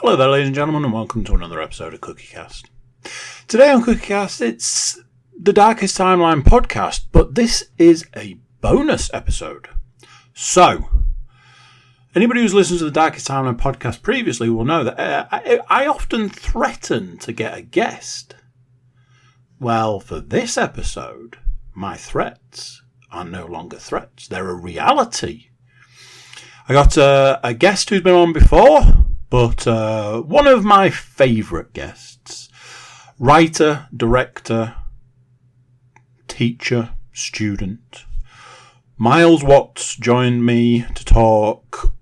Hello there, ladies and gentlemen, and welcome to another episode of CookieCast. Today on CookieCast, it's the Darkest Timeline podcast, but this is a bonus episode. So, anybody who's listened to the Darkest Timeline podcast previously will know that I often threaten to get a guest. Well, for this episode, my threats are no longer threats. They're a reality. I got a guest who's been on before, but one of my favourite guests, writer, director, teacher, student, Miles Watts joined me to talk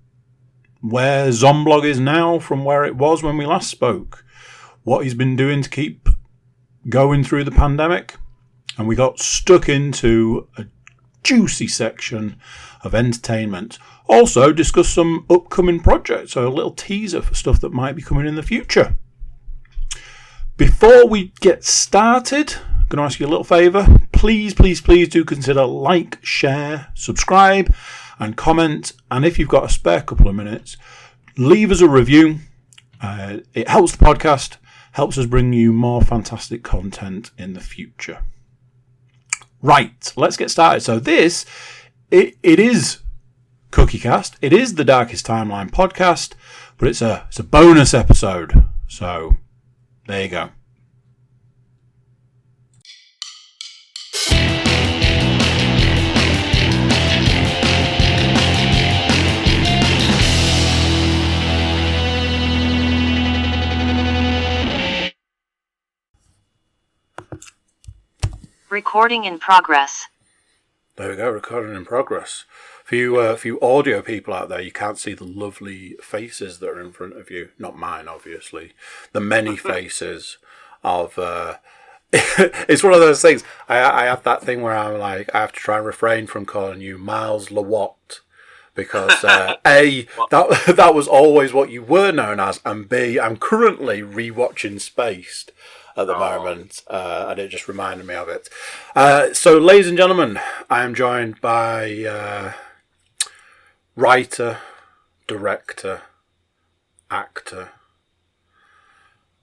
where Zomblog is now from where it was when we last spoke, what he's been doing to keep going through the pandemic, and we got stuck into a juicy section of entertainment. Also discuss some upcoming projects, so a little teaser for stuff that might be coming in the future. Before we get started, I'm going to ask you a little favour. Please do consider like, share, subscribe and comment. And if you've got a spare couple of minutes, leave us a review. It helps the podcast, helps us bring you more fantastic content in the future. Right, let's get started. So this, it is CookieCast. It is the Darkest Timeline podcast, but it's a bonus episode. So there you go. Recording in progress. There we go, recording in progress. For you audio people out there, you can't see the lovely faces that are in front of you. Not mine, obviously. The many faces of... it's one of those things. I have that thing where I'm like, I have to try and refrain from calling you Miles Lawat. Because, A, that was always what you were known as, and B, I'm currently rewatching Spaced at the moment, and it just reminded me of it. So, ladies and gentlemen, I am joined by writer, director, actor,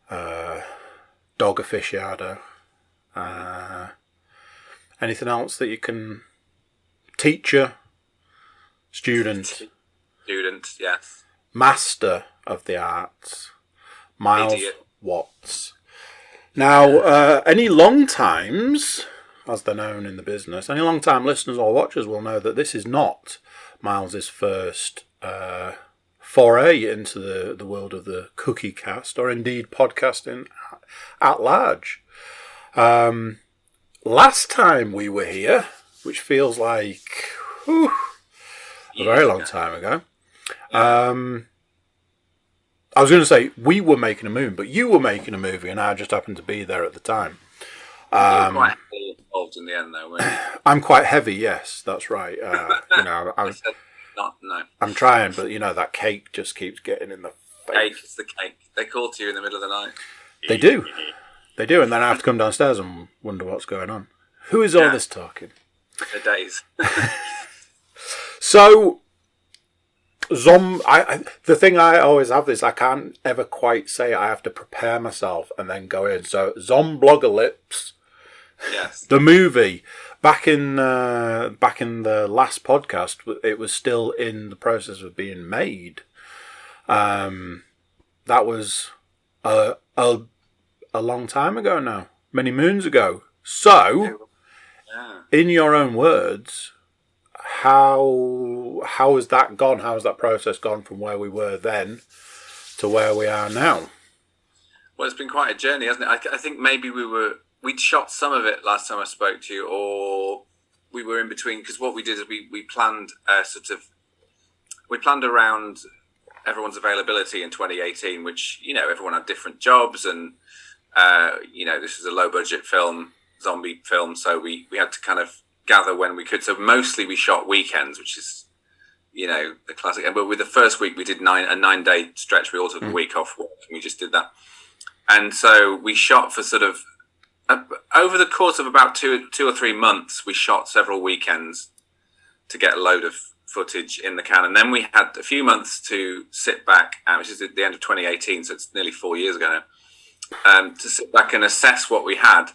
dog aficionado, anything else that you can... Teacher, student, yes. Master of the arts, Miles Watts. Now, any long times, as they're known in the business, any long time listeners or watchers will know that this is not Miles's first foray into the world of the CookieCast, or indeed podcasting at large. Last time we were here, which feels like a very long time ago, I was going to say we were making a movie, but you were making a movie, and I just happened to be there at the time. You were quite heavily involved in the end, though, weren't you? I'm quite heavy, yes, that's right. I'm trying, but that cake just keeps getting in the face. Cake, it's the cake. They call to you in the middle of the night. They do, and then I have to come downstairs and wonder what's going on. Who is all this talking? The days. So... the thing I always have is I can't ever quite say it. I have to prepare myself and then go in. So Zomblogalypse, yes, the movie, back in the last podcast, it was still in the process of being made. That was a long time ago now, many moons ago. So, in your own words, How has that gone? How has that process gone from where we were then to where we are now? Well, it's been quite a journey, hasn't it? I think maybe we'd shot some of it last time I spoke to you, or we were in between, because what we did is we planned we planned around everyone's availability in 2018, which, everyone had different jobs, and this is a low budget film, zombie film, so we had to kind of gather when we could. So mostly we shot weekends, which is, the classic. But with the first week, we did a 9-day stretch. We all took a week off work, and we just did that. And so we shot for sort of over the course of about two or 3 months. We shot several weekends to get a load of footage in the can, and then we had a few months to sit back, which is at the end of 2018, so it's nearly 4 years ago now, to sit back and assess what we had.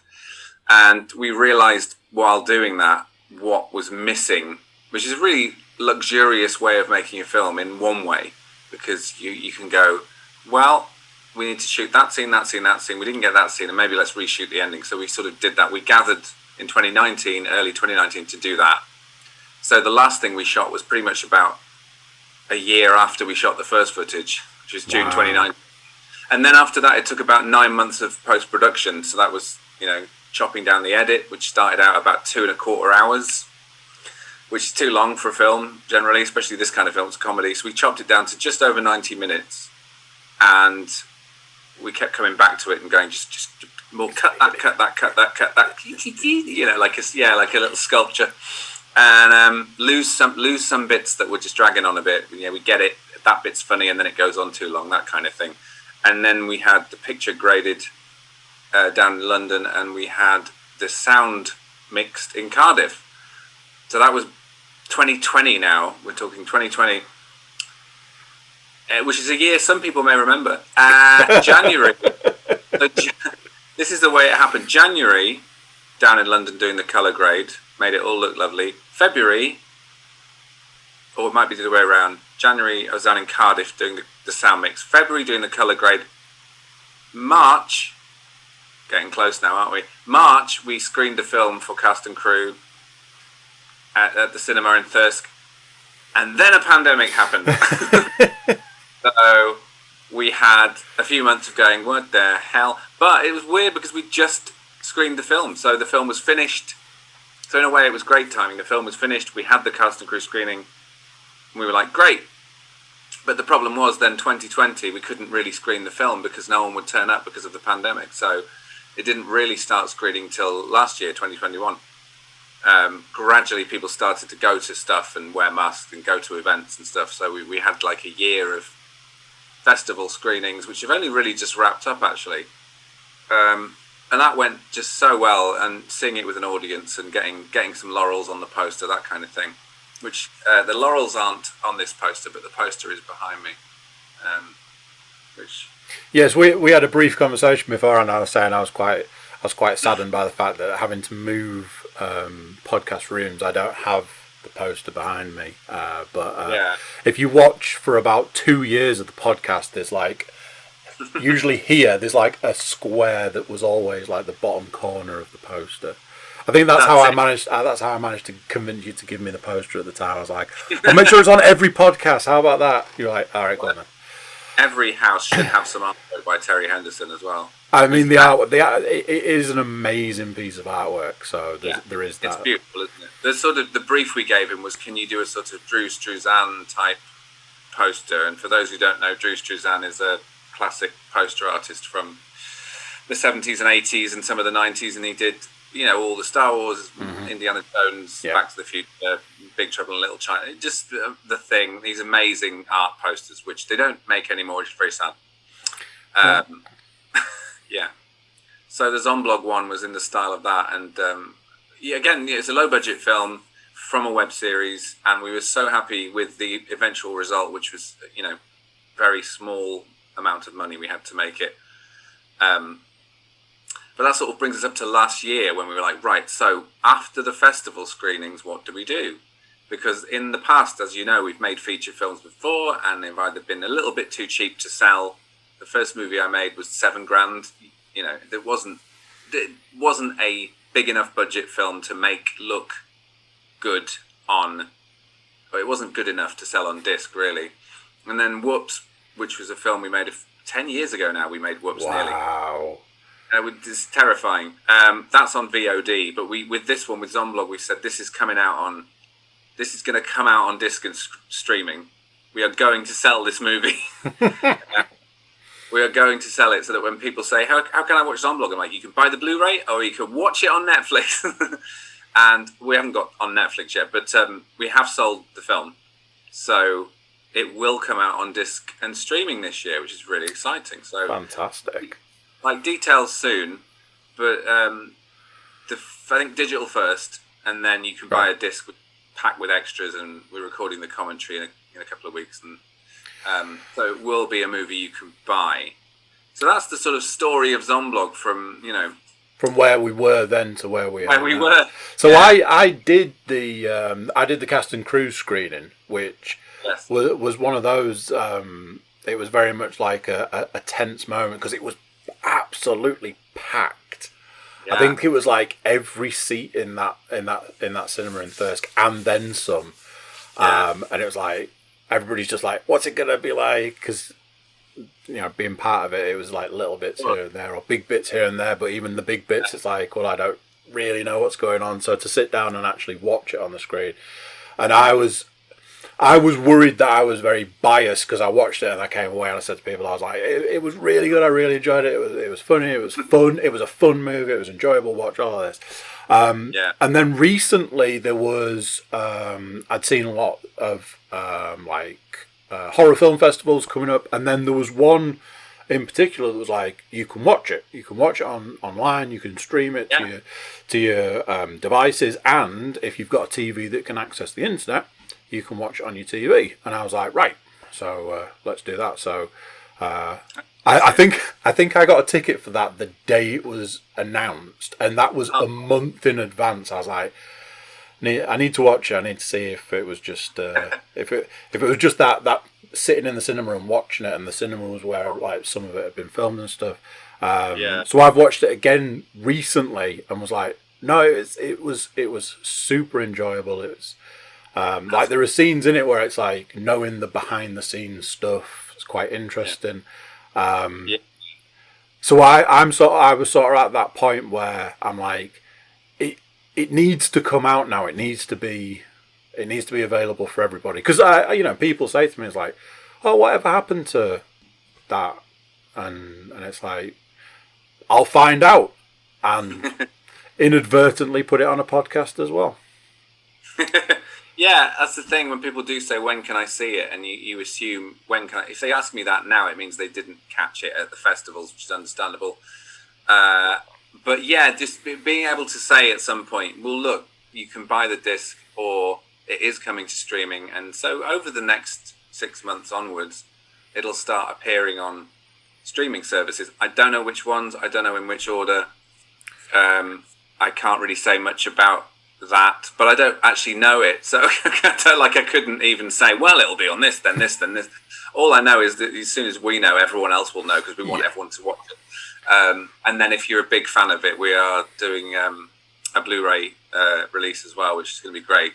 And we realised while doing that what was missing, which is a really luxurious way of making a film in one way, because you can go, well, we need to shoot that scene, that scene, that scene. We didn't get that scene, and maybe let's reshoot the ending. So we sort of did that. We gathered in 2019, early 2019, to do that. So the last thing we shot was pretty much about a year after we shot the first footage, which was June 2019. And then after that, it took about 9 months of post-production. So that was, chopping down the edit, which started out about 2.25 hours, which is too long for a film generally, especially this kind of film. It's a comedy. So we chopped it down to just over 90 minutes. And we kept coming back to it and going, just more cut that, like a little sculpture. And lose some bits that were just dragging on a bit. We get it, that bit's funny, and then it goes on too long, that kind of thing. And then we had the picture graded down in London, and we had the sound mixed in Cardiff. So that was 2020 now. We're talking 2020, which is a year some people may remember. January. This is the way it happened. January, down in London doing the colour grade, made it all look lovely. February, or it might be the other way around. January, I was down in Cardiff doing the sound mix. February, doing the colour grade. March, getting close now, aren't we? March, we screened the film for cast and crew at the cinema in Thirsk. And then a pandemic happened. So we had a few months of going, what the hell? But it was weird because we just screened the film. So the film was finished. So in a way, it was great timing. The film was finished. We had the cast and crew screening. And we were like, great. But the problem was then 2020, we couldn't really screen the film because no one would turn up because of the pandemic. So it didn't really start screening till last year, 2021. Gradually, people started to go to stuff and wear masks and go to events and stuff. So we had like a year of festival screenings, which have only really just wrapped up, actually. And that went just so well, and seeing it with an audience and getting some laurels on the poster, that kind of thing. Which the laurels aren't on this poster, but the poster is behind me. Yes, we had a brief conversation before, and I was saying I was quite saddened by the fact that having to move podcast rooms, I don't have the poster behind me. But if you watch for about 2 years of the podcast, there's like usually here there's like a square that was always like the bottom corner of the poster. I think that's how I managed. That's how I managed to convince you to give me the poster at the time. I was like, "I'll make sure it's on every podcast." How about that? You're like, "All right, go on then." Every house should have some artwork by Terry Henderson as well. I mean, the artwork. It is an amazing piece of artwork. So there is that. It's beautiful, isn't it? The sort of the brief we gave him was, "Can you do a sort of Drew Struzan type poster?" And for those who don't know, Drew Struzan is a classic poster artist from the 70s and 80s and some of the 90s, and he did, all the Star Wars, Indiana Jones, Back to the Future, Big Trouble in Little China, just the thing, these amazing art posters, which they don't make anymore, which is very sad. So the Zomblog one was in the style of that, and again, it's a low-budget film from a web series, and we were so happy with the eventual result, which was, very small amount of money we had to make it. But that sort of brings us up to last year when we were like, right, so after the festival screenings, what do we do? Because in the past, as you know, we've made feature films before, and they've either been a little bit too cheap to sell. The first movie I made was $7,000. It wasn't a big enough budget film to make look good on, or it wasn't good enough to sell on disc, really. And then Whoops, which was a film we made 10 years ago now, we made Whoops nearly. Wow. It's terrifying. That's on VOD, but with this one, with Zomblog, we said this is going to come out on disc and streaming. We are going to sell this movie. We are going to sell it so that when people say, how can I watch Zomblog? I'm like, you can buy the Blu-ray or you can watch it on Netflix. And we haven't got on Netflix yet, but we have sold the film. So it will come out on disc and streaming this year, which is really exciting. So fantastic. Like details soon, but I think digital first, and then you can buy a disc packed with extras, and we're recording the commentary in a couple of weeks, and so it will be a movie you can buy. So that's the sort of story of Zomblog from where we were then to where we are now. were. So yeah. I did the cast and crew screening, which was one of those. It was very much like a tense moment because it was absolutely packed. Yeah. I think it was like every seat in that cinema in Thirsk and then some. Yeah. And it was like everybody's just like, what's it gonna be like? Because being part of it, it was like little bits here and there, or big bits here and there. But even the big bits, it's like, well, I don't really know what's going on. So to sit down and actually watch it on the screen, and I was worried that I was very biased because I watched it and I came away and I said to people, I was like, it was really good. I really enjoyed it. It was funny. It was fun. It was a fun movie. It was enjoyable to watch all of this. And then recently there was, I'd seen a lot of horror film festivals coming up, and then there was one in particular that was like, you can watch it. You can watch it online. You can stream it to your devices, and if you've got a TV that can access the internet, you can watch it on your TV. And I was like, right, so let's do that. So I think I got a ticket for that the day it was announced, and that was a month in advance. I was like, I need to watch it. I need to see if it was just if it was just that sitting in the cinema and watching it, and the cinema was where like some of it had been filmed and stuff. So I've watched it again recently and was like, no, it was super enjoyable. It was like there are scenes in it where it's like knowing the behind the scenes stuff. It's quite interesting. So I was sort of at that point where I'm like, it needs to come out now. It needs to be available for everybody. Because people say to me, it's like, oh, whatever happened to that? And it's like, I'll find out, and inadvertently put it on a podcast as well. Yeah, that's the thing. When people do say, when can I see it? And you assume, when can I... If they ask me that now, it means they didn't catch it at the festivals, which is understandable. But yeah, just being able to say at some point, well, look, you can buy the disc, or it is coming to streaming. And so over the next 6 months onwards, it'll start appearing on streaming services. I don't know which ones. I don't know in which order. I can't really say much about that, but I don't actually know it. So I couldn't even say, well, it'll be on this, then this, then this. All I know is that as soon as we know, everyone else will know, because we want everyone to watch it. And then if you're a big fan of it, we are doing a Blu-ray release as well, which is going to be great.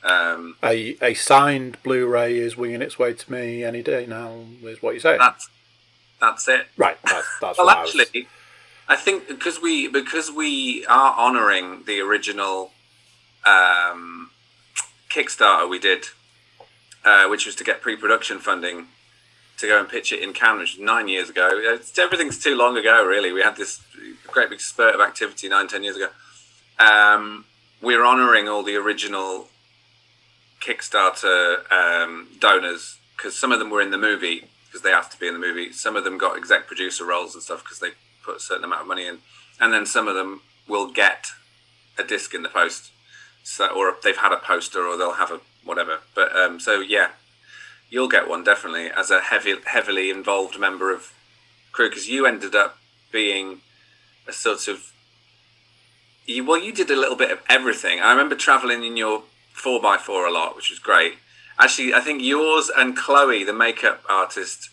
A signed Blu-ray is winging its way to me any day now, is what you're saying. That's it. Right. That's well, actually, I think because we are honouring the original Kickstarter we did, which was to get pre-production funding to go and pitch it in Cannes, which was 9 years ago. Everything's too long ago, really. We had this great big spurt of activity 9-10 years ago. We're honouring all the original Kickstarter donors, because some of them were in the movie because they have to be in the movie. Some of them got exec producer roles and stuff because they put a certain amount of money in, and then some of them will get a disc in the post, so, or they've had a poster, or they'll have a whatever. But so yeah, you'll get one definitely as a heavily involved member of crew, because you ended up being a sort of you did a little bit of everything. I remember traveling in your 4x4 a lot, which was great. Actually, I think yours and Chloe, the makeup artist,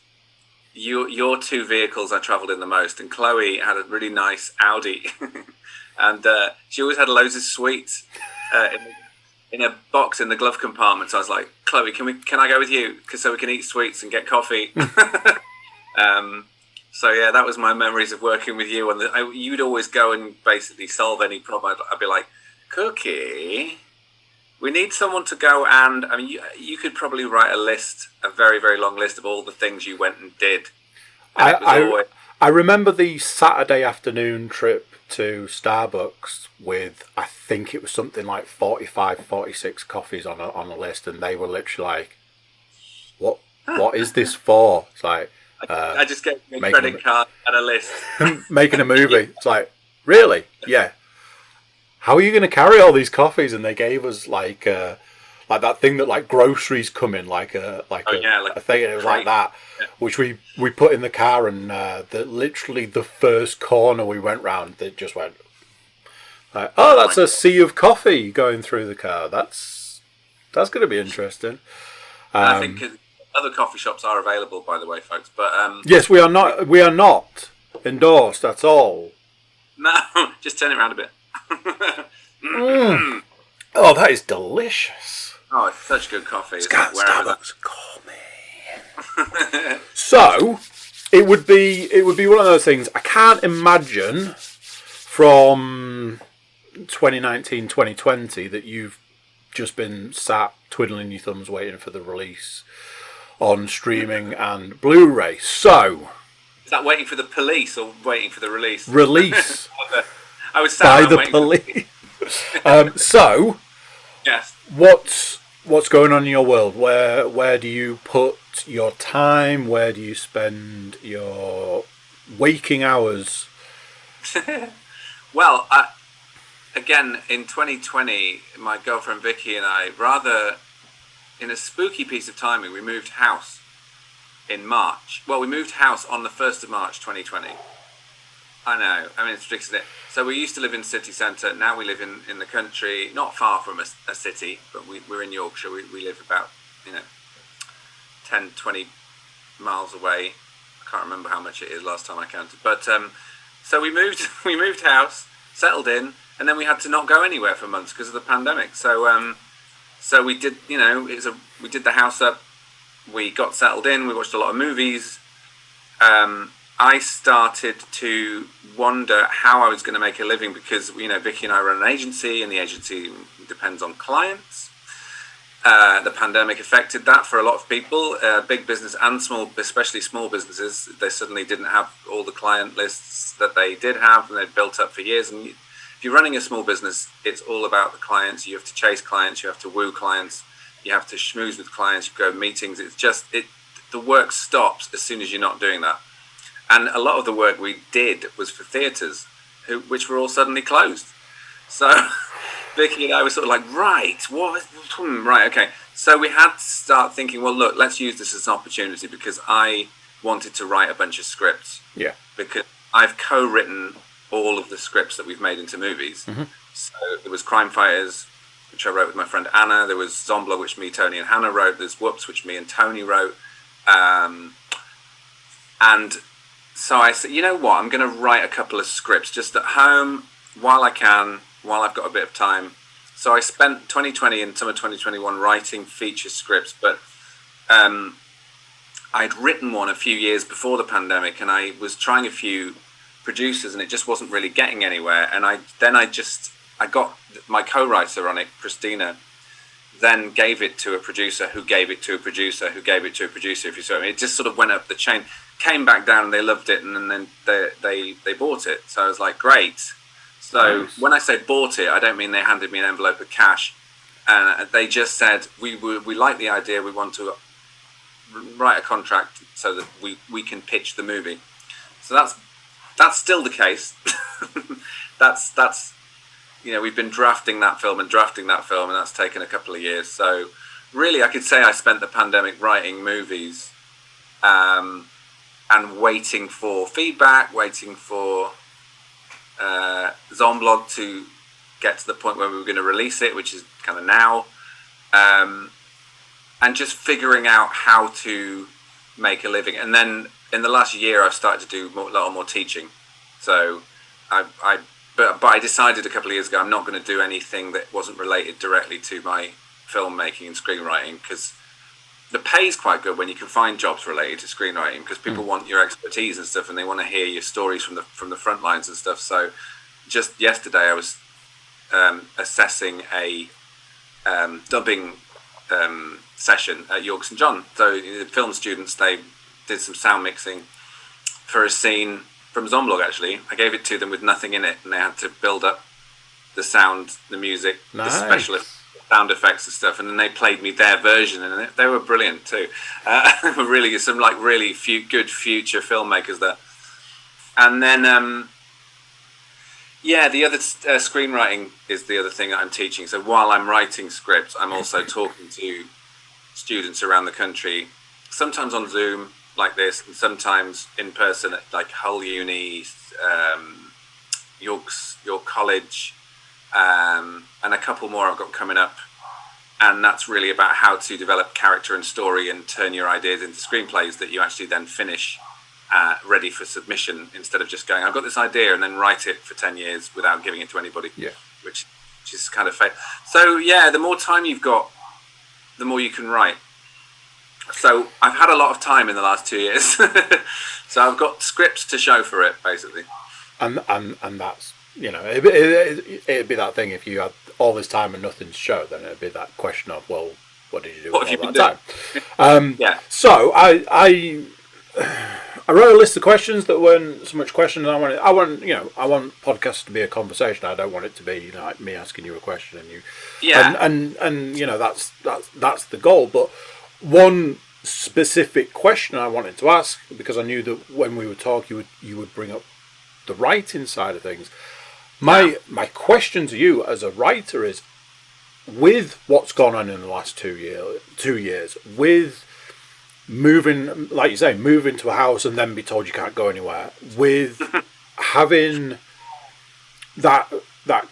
your two vehicles I travelled in the most. And Chloe had a really nice Audi, and she always had loads of sweets in a box in the glove compartment. So I was like, Chloe, can I go with you, so we can eat sweets and get coffee? So yeah, that was my memories of working with you. And you'd always go and basically solve any problem. I'd be like, Cookie, we need someone to go and... I mean, you could probably write a very, very long list of all the things you went and did. And I remember the Saturday afternoon trip to Starbucks with, I think it was something like 45, 46 coffees on a list, and they were literally like, what is this for? It's like... I just gave me a credit card and a list. Making a movie. It's like, really? Yeah. How are you going to carry all these coffees? And they gave us like like that thing that like groceries come in, like a thing. It was like that, which we put in the car, and literally the first corner we went round, it just went like, oh, that's a sea of coffee going through the car. That's going to be interesting. I think other coffee shops are available, by the way, folks. But yes, we are not endorsed at all. No, just turn it around a bit. Oh, that is delicious. Oh, it's such good coffee. Starbucks, call me. So, it would be one of those things. I can't imagine from 2019, 2020 that you've just been sat twiddling your thumbs waiting for the release on streaming and Blu-ray. So, is that waiting for the police or waiting for the release? Release. I was sat by the police. So, yes. What's going on in your world? Where do you put your time? Where do you spend your waking hours? Well, again, in 2020, my girlfriend Vicky and I, rather in a spooky piece of timing, we moved house in March. Well, we moved house on the 1st of March 2020. I know. I mean, it's ridiculous, isn't it? So we used to live in city centre. Now we live in the country, not far from a city, but we're in Yorkshire. We live about, 10, 20 miles away. I can't remember how much it is last time I counted. But so we moved house, settled in, and then we had to not go anywhere for months because of the pandemic. So so we did, we did the house up. We got settled in. We watched a lot of movies. I started to wonder how I was going to make a living because, Vicky and I run an agency, and the agency depends on clients. The pandemic affected that for a lot of people, big business and small, especially small businesses. They suddenly didn't have all the client lists that they did have, and they'd built up for years. And if you're running a small business, it's all about the clients. You have to chase clients. You have to woo clients. You have to schmooze with clients. You go to meetings. It's just, the work stops as soon as you're not doing that. And a lot of the work we did was for theatres, which were all suddenly closed. So Vicky and I were sort of like, right, okay. So we had to start thinking, well, look, let's use this as an opportunity, because I wanted to write a bunch of scripts. Yeah. Because I've co-written all of the scripts that we've made into movies. Mm-hmm. So there was Crime Fighters, which I wrote with my friend Anna. There was Zomblog, which me, Tony, and Hannah wrote. There's Whoops, which me and Tony wrote. And so I said, you know what, I'm going to write a couple of scripts just at home while I've got a bit of time. So I spent 2020 and summer 2021 writing feature scripts, but I'd written one a few years before the pandemic, and I was trying a few producers, and it just wasn't really getting anywhere. And I got my co-writer on it, Christina, then gave it to a producer who gave it to a producer who gave it to a producer, if you see what I mean. It just sort of went up the chain, came back down, and they loved it, and then they bought it. So I was like, great. So nice. When I say bought it, I don't mean they handed me an envelope of cash. And they just said, we like the idea, we want to write a contract so that we can pitch the movie. So that's still the case. that's we've been drafting that film, and that's taken a couple of years. So really, I could say I spent the pandemic writing movies, and waiting for feedback, waiting for Zomblog to get to the point where we were going to release it, which is kind of now, and just figuring out how to make a living. And then in the last year, I've started to do a lot more teaching. So But I decided a couple of years ago I'm not going to do anything that wasn't related directly to my filmmaking and screenwriting, because the pay is quite good when you can find jobs related to screenwriting, because people want your expertise and stuff, and they want to hear your stories from the front lines and stuff. So just yesterday I was assessing a dubbing session at York St John. So the film students, they did some sound mixing for a scene from Zomblog. Actually, I gave it to them with nothing in it, and they had to build up the sound, the music, nice. The special sound effects and stuff, and then they played me their version, and they were brilliant too. Really, some good future filmmakers there. And then Yeah, the other screenwriting is the other thing that I'm teaching. So while I'm writing scripts, I'm also talking to students around the country, sometimes on Zoom like this, and sometimes in person at like Hull Uni, York College, and a couple more I've got coming up. And that's really about how to develop character and story and turn your ideas into screenplays that you actually then finish ready for submission, instead of just going, I've got this idea, and then write it for 10 years without giving it to anybody. Yeah. Which is kind of fake. So yeah, the more time you've got, the more you can write. So I've had a lot of time in the last 2 years. So I've got scripts to show for it, basically. And that's, it'd be that thing, if you had all this time and nothing to show, then it'd be that question of, well, what did you do with all that time? Yeah. So I wrote a list of questions that weren't so much questions. I want podcasts to be a conversation. I don't want it to be like me asking you a question and you. Yeah. And that's the goal. But one specific question I wanted to ask, because I knew that when we would talk, you would bring up the writing side of things. My question to you as a writer is, with what's gone on in the last 2 years, with moving, like you say, move into a house and then be told you can't go anywhere, with having that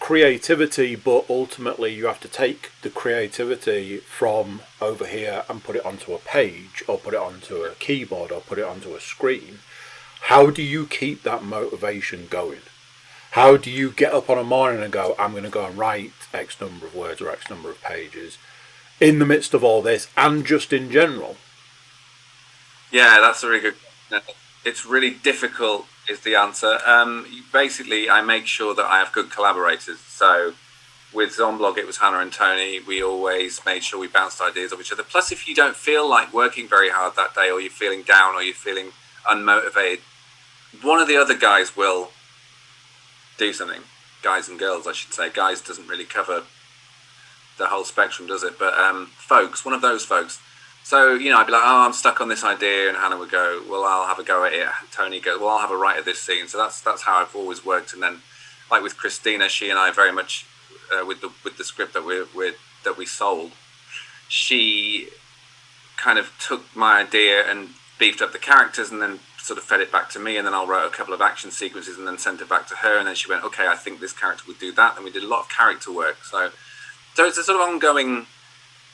creativity, but ultimately you have to take the creativity from over here and put it onto a page, or put it onto a keyboard, or put it onto a screen. How do you keep that motivation going? How do you get up on a morning and go, I'm going to go and write X number of words or X number of pages in the midst of all this, and just in general? Yeah, that's a really good. It's really difficult, is the answer. Basically, I make sure that I have good collaborators. So with Zomblog, it was Hannah and Tony. We always made sure we bounced ideas off each other. Plus, if you don't feel like working very hard that day, or you're feeling down, or you're feeling unmotivated, one of the other guys will do something. Guys and girls, I should say. Guys doesn't really cover the whole spectrum, does it? But folks, one of those folks. So, I'd be like, oh, I'm stuck on this idea, and Hannah would go, well, I'll have a go at it. Tony goes, well, I'll have a write of this scene. So that's how I've always worked. And then, like with Christina, she and I very much with the script that we sold, she kind of took my idea and beefed up the characters, and then sort of fed it back to me, and then I'll write a couple of action sequences and then sent it back to her, and then she went, okay, I think this character would do that. And we did a lot of character work. So it's a sort of ongoing.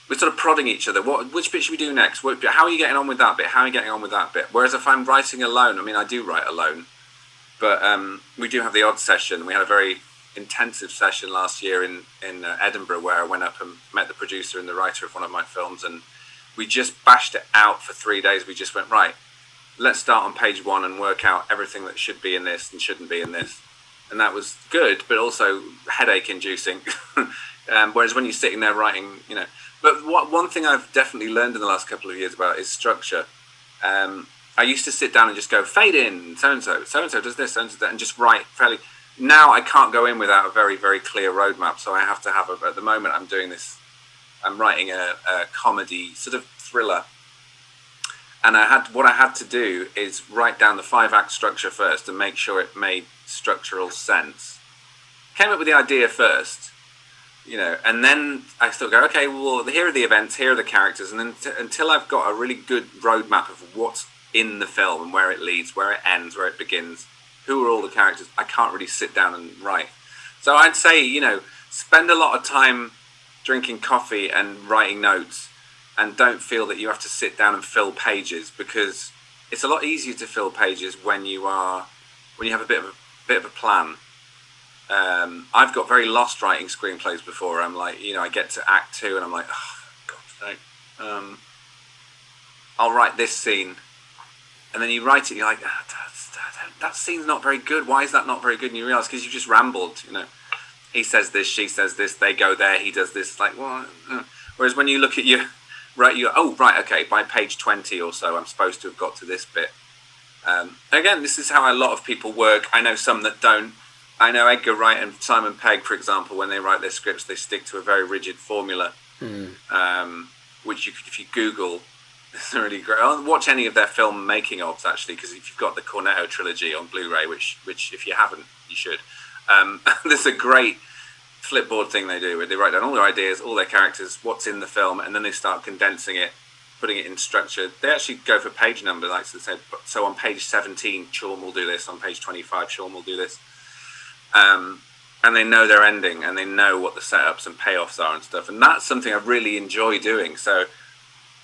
We're sort of prodding each other. Which bit should we do next? How are you getting on with that bit? How are you getting on with that bit? Whereas if I'm writing alone, I do write alone, but we do have the odd session. We had a very intensive session last year in Edinburgh, where I went up and met the producer and the writer of one of my films, and we just bashed it out for 3 days. We just went, right, let's start on page 1 and work out everything that should be in this and shouldn't be in this. And that was good, but also headache inducing. Whereas when you're sitting there writing, But one thing I've definitely learned in the last couple of years about is structure. I used to sit down and just go, fade in, so-and-so does this, so-and-so that, and just write fairly. Now I can't go in without a very, very clear roadmap. So I have to have at the moment I'm doing this, I'm writing a comedy sort of thriller. And what I had to do is write down the 5-act structure first and make sure it made structural sense. Came up with the idea first, and then I still go, okay, well, here are the events, here are the characters, and then until I've got a really good roadmap of what's in the film and where it leads, where it ends, where it begins, who are all the characters, I can't really sit down and write. So I'd say, spend a lot of time drinking coffee and writing notes, and don't feel that you have to sit down and fill pages, because it's a lot easier to fill pages when you have a bit of a plan. I've got very lost writing screenplays before. I'm like, I get to act 2 and I'm like, oh, God's sake. I'll write this scene, and then you write it and you're like, that scene's not very good. Why is that not very good? And you realise because you just rambled, he says this, she says this, they go there, he does this, like, well, whereas when you look at your, okay, by page 20 or so, I'm supposed to have got to this bit. Again, this is how a lot of people work. I know some that don't. I know Edgar Wright and Simon Pegg, for example, when they write their scripts, they stick to a very rigid formula, which if you Google, it's really great. I'll watch any of their film making ofs, actually, because if you've got the Cornetto trilogy on Blu-ray, which if you haven't, you should. There's a great flipboard thing they do where they write down all their ideas, all their characters, what's in the film, and then they start condensing it, putting it in structure. They actually go for page number, like they said. So on page 17, Sean will do this. On page 25, Sean will do this. And they know their ending, and they know what the setups and payoffs are and stuff. And that's something I really enjoy doing. So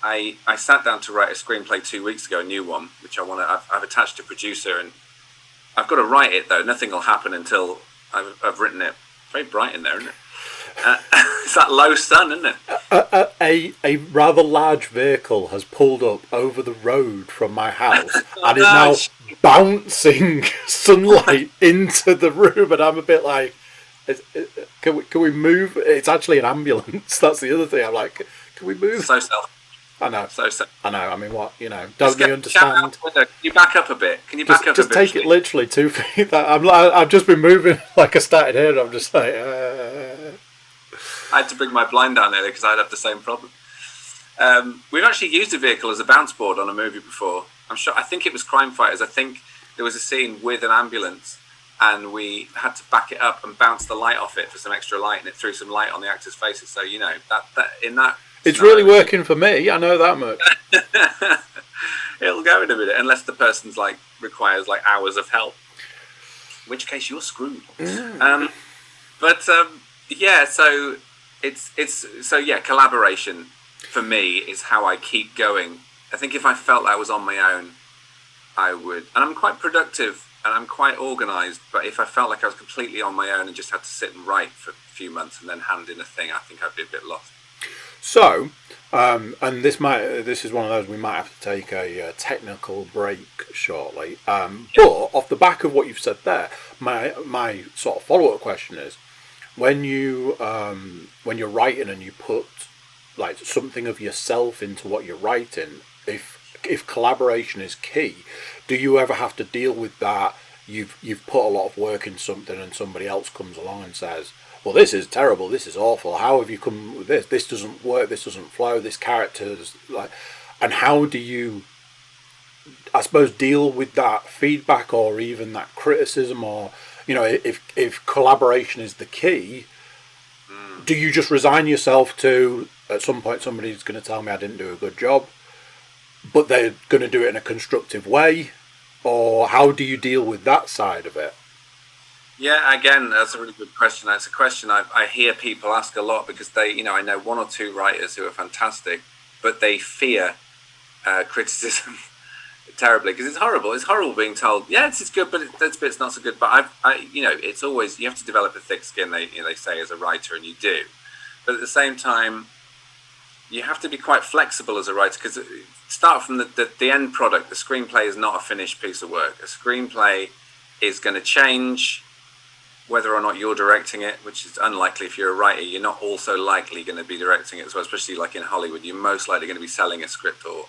I sat down to write a screenplay 2 weeks ago, a new one, which I've attached a producer, and I've got to write it though. Nothing will happen until I've written it. It's very bright in there, isn't it? It's that low sun, isn't it? A rather large vehicle has pulled up over the road from my house and is now bouncing sunlight into the room, and I'm a bit like, can we move? It's actually an ambulance. That's the other thing. I'm like, can we move? So self. I know. So. I know. I mean, what, don't you understand? Can you back up a bit? Can you back up a bit? Just take it literally 2 feet. I've just been moving like I started here, and I'm just like. I had to bring my blind down there because I'd have the same problem. We've actually used a vehicle as a bounce board on a movie before. I think it was Crime Fighters. I think there was a scene with an ambulance, and we had to back it up and bounce the light off it for some extra light, and it threw some light on the actors' faces. So that in that. It's really working for me. I know that much. It'll go in a minute, unless the person's requires hours of help. In which case you're screwed. Yeah. So collaboration for me is how I keep going. I think if I felt I was on my own, I would. And I'm quite productive and I'm quite organised. But if I felt like I was completely on my own and just had to sit and write for a few months and then hand in a thing, I think I'd be a bit lost. So, and this is one of those we might have to take a technical break shortly. But off the back of what you've said there, my sort of follow-up question is, when you're writing and you put something of yourself into what you're writing, if collaboration is key, do you ever have to deal with that? You've put a lot of work in something and somebody else comes along and says, well, this is terrible, this is awful, how have you come with this? This doesn't work, this doesn't flow, this character's and how do you, I suppose, deal with that feedback or even that criticism, or if collaboration is the key, do you just resign yourself to, at some point somebody's going to tell me I didn't do a good job, but they're going to do it in a constructive way, or how do you deal with that side of it? Yeah, again, that's a really good question. It's a question I hear people ask a lot, because I know one or two writers who are fantastic, but they fear criticism terribly, because it's horrible. It's horrible being told, yeah, this is good, but this bit's not so good. But it's always, you have to develop a thick skin. They say as a writer, and you do. But at the same time, you have to be quite flexible as a writer, because start from the end product. The screenplay is not a finished piece of work. A screenplay is going to change whether or not you're directing it, which is unlikely. If you're a writer, you're not also likely going to be directing it as well, especially like in Hollywood. You're most likely going to be selling a script, or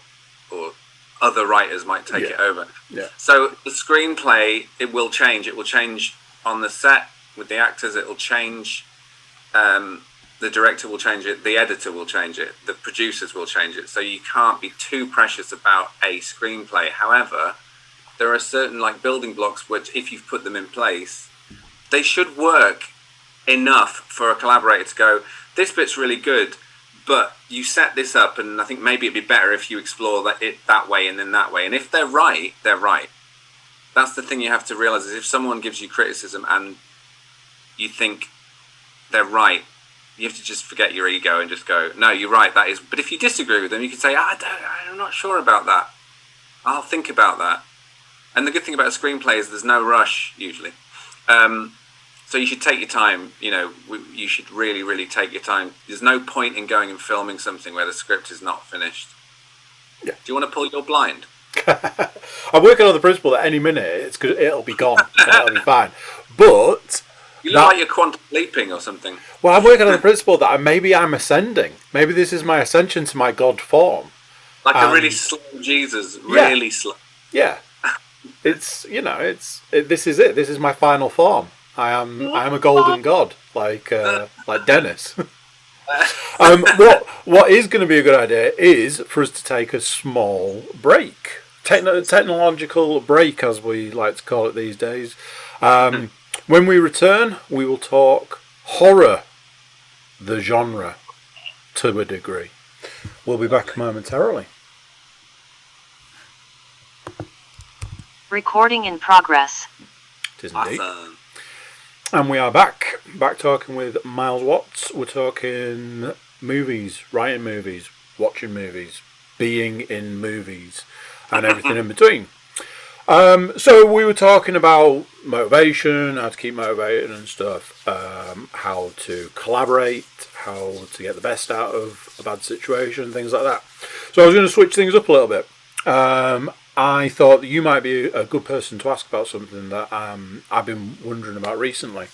other writers might take it over. Yeah. So the screenplay, it will change. It will change on the set with the actors. It will change. The director will change it. The editor will change it. The producers will change it. So you can't be too precious about a screenplay. However, there are certain building blocks which, if you've put them in place, they should work enough for a collaborator to go, this bit's really good, but you set this up, and I think maybe it'd be better if you explore it that way and then that way. And if they're right, they're right. That's the thing you have to realize, is if someone gives you criticism and you think they're right, you have to just forget your ego and just go, no, you're right, that is. But if you disagree with them, you can say, I'm not sure about that. I'll think about that. And the good thing about a screenplay is there's no rush, usually. So you should take your time. You should really, really take your time. There's no point in going and filming something where the script is not finished. Yeah. Do you want to pull your blind? I'm working on the principle that any minute it'll be gone. It'll be fine. But you look like you're quantum leaping or something. Well, I'm working on the principle that maybe I'm ascending. Maybe this is my ascension to my God form. Like a really slow Jesus, really slow. Yeah. It's this is it. This is my final form. I am a golden god, like Dennis. What is going to be a good idea is for us to take a small break, technological break, as we like to call it these days. When we return, we will talk horror, the genre, to a degree. We'll be back momentarily. Recording in progress. It is indeed. Awesome. And we are back talking with Miles Watts. We're talking movies, writing movies, watching movies, being in movies, and everything in between. So we were talking about motivation, how to keep motivated and stuff, how to collaborate, how to get the best out of a bad situation, things like that. So I was going to switch things up a little bit. I thought that you might be a good person to ask about something that I've been wondering about recently.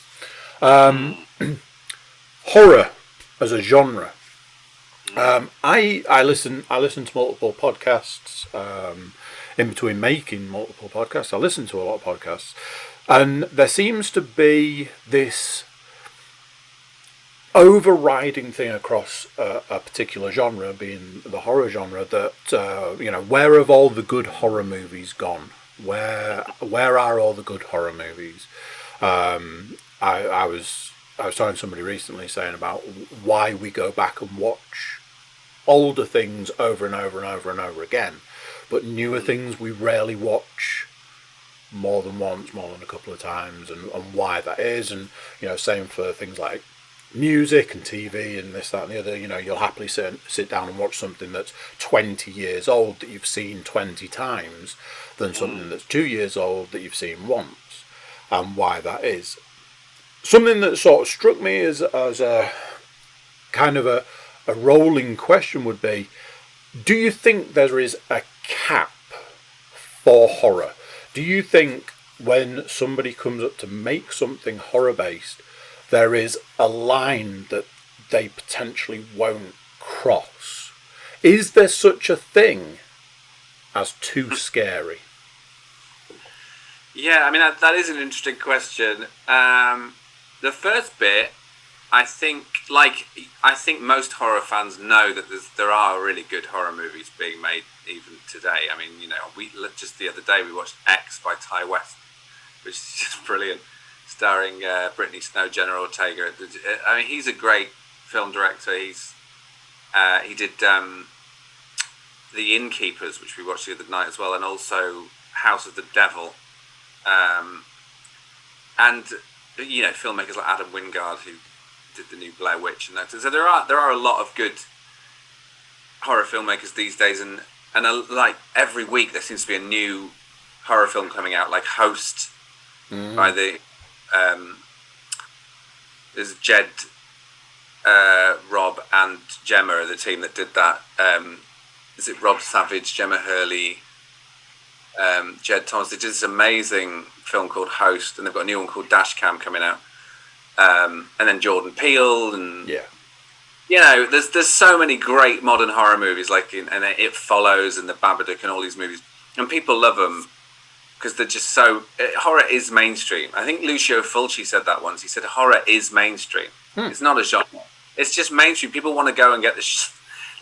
Horror as a genre. I listen to multiple podcasts. In between making multiple podcasts, I listen to a lot of podcasts, and there seems to be this overriding thing across a particular genre, being the horror genre, that where have all the good horror movies gone? Where are all the good horror movies? I was talking to somebody recently saying about why we go back and watch older things over and over and over and over again, but newer things we rarely watch more than once, more than a couple of times, and why that is. And same for things like music and TV and this, that and the other. You'll happily sit down and watch something that's 20 years old that you've seen 20 times than something that's 2 years old that you've seen once, and why that is. Something that sort of struck me as a kind of a rolling question would be, do you think there is a cap for horror? Do you think when somebody comes up to make something horror based, there is a line that they potentially won't cross? Is there such a thing as too scary? Yeah, I mean, that is an interesting question. The first bit, I think most horror fans know that there are really good horror movies being made even today. I mean, just the other day we watched X by Ty West, which is just brilliant, starring Brittany Snow, Jenna Ortega. I mean, he's a great film director. He did The Innkeepers, which we watched the other night as well, and also House of the Devil. And filmmakers like Adam Wingard, who did the new Blair Witch, and that. So there are a lot of good horror filmmakers these days, and like every week there seems to be a new horror film coming out, like Host by the there's Jed, Rob and Gemma, the team that did that. Is it Rob Savage, Gemma Hurley, Jed Thomas? They did this amazing film called Host, and they've got a new one called Dashcam coming out. And then Jordan Peele, and there's so many great modern horror movies, like and It Follows and The Babadook and all these movies, and people love them because they're just so. Horror is mainstream. I think Lucio Fulci said that once. He said horror is mainstream. It's not a genre. It's just mainstream. People want to go and get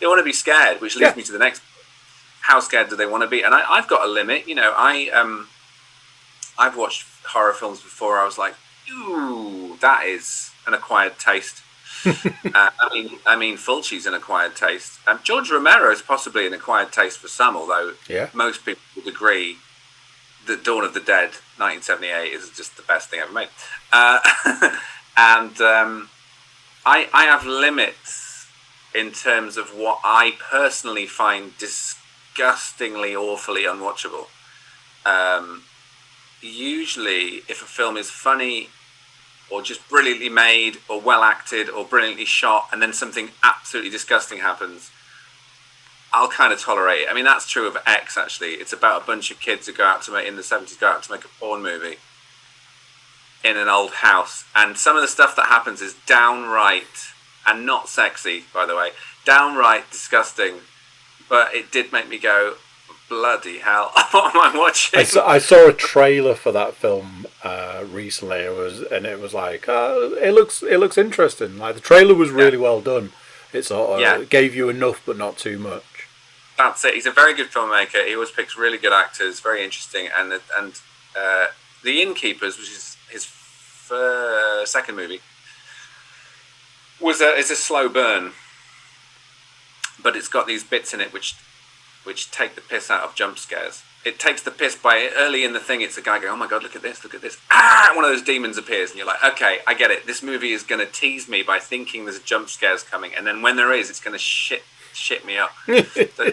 they want to be scared, which leads me to the next. How scared do they want to be? And I've got a limit. I've watched horror films before. I was like, ooh, that is an acquired taste. I mean, Fulci's an acquired taste. George Romero is possibly an acquired taste for some, although most people would agree that Dawn of the Dead, 1978, is just the best thing ever made. And I have limits in terms of what I personally find disgustingly, awfully unwatchable. Usually, if a film is funny or just brilliantly made or well acted or brilliantly shot, and then something absolutely disgusting happens, I'll kind of tolerate it. I mean, that's true of X, actually. It's about a bunch of kids who in the 70s go out to make a porn movie in an old house. And some of the stuff that happens is downright, and not sexy, by the way, downright disgusting. But it did make me go, bloody hell, what am I watching? I saw a trailer for that film recently. It was like, it looks interesting. Like, the trailer was really well done. It sort of gave you enough but not too much. That's it. He's a very good filmmaker. He always picks really good actors, very interesting. And The Innkeepers, which is his second movie is a slow burn, but it's got these bits in it which take the piss out of jump scares. It takes the piss by early in the thing. It's a guy going, "Oh my god, look at this! Look at this!" Ah! One of those demons appears, and you're like, "Okay, I get it. This movie is going to tease me by thinking there's jump scares coming, and then when there is, it's going to shit me up." So,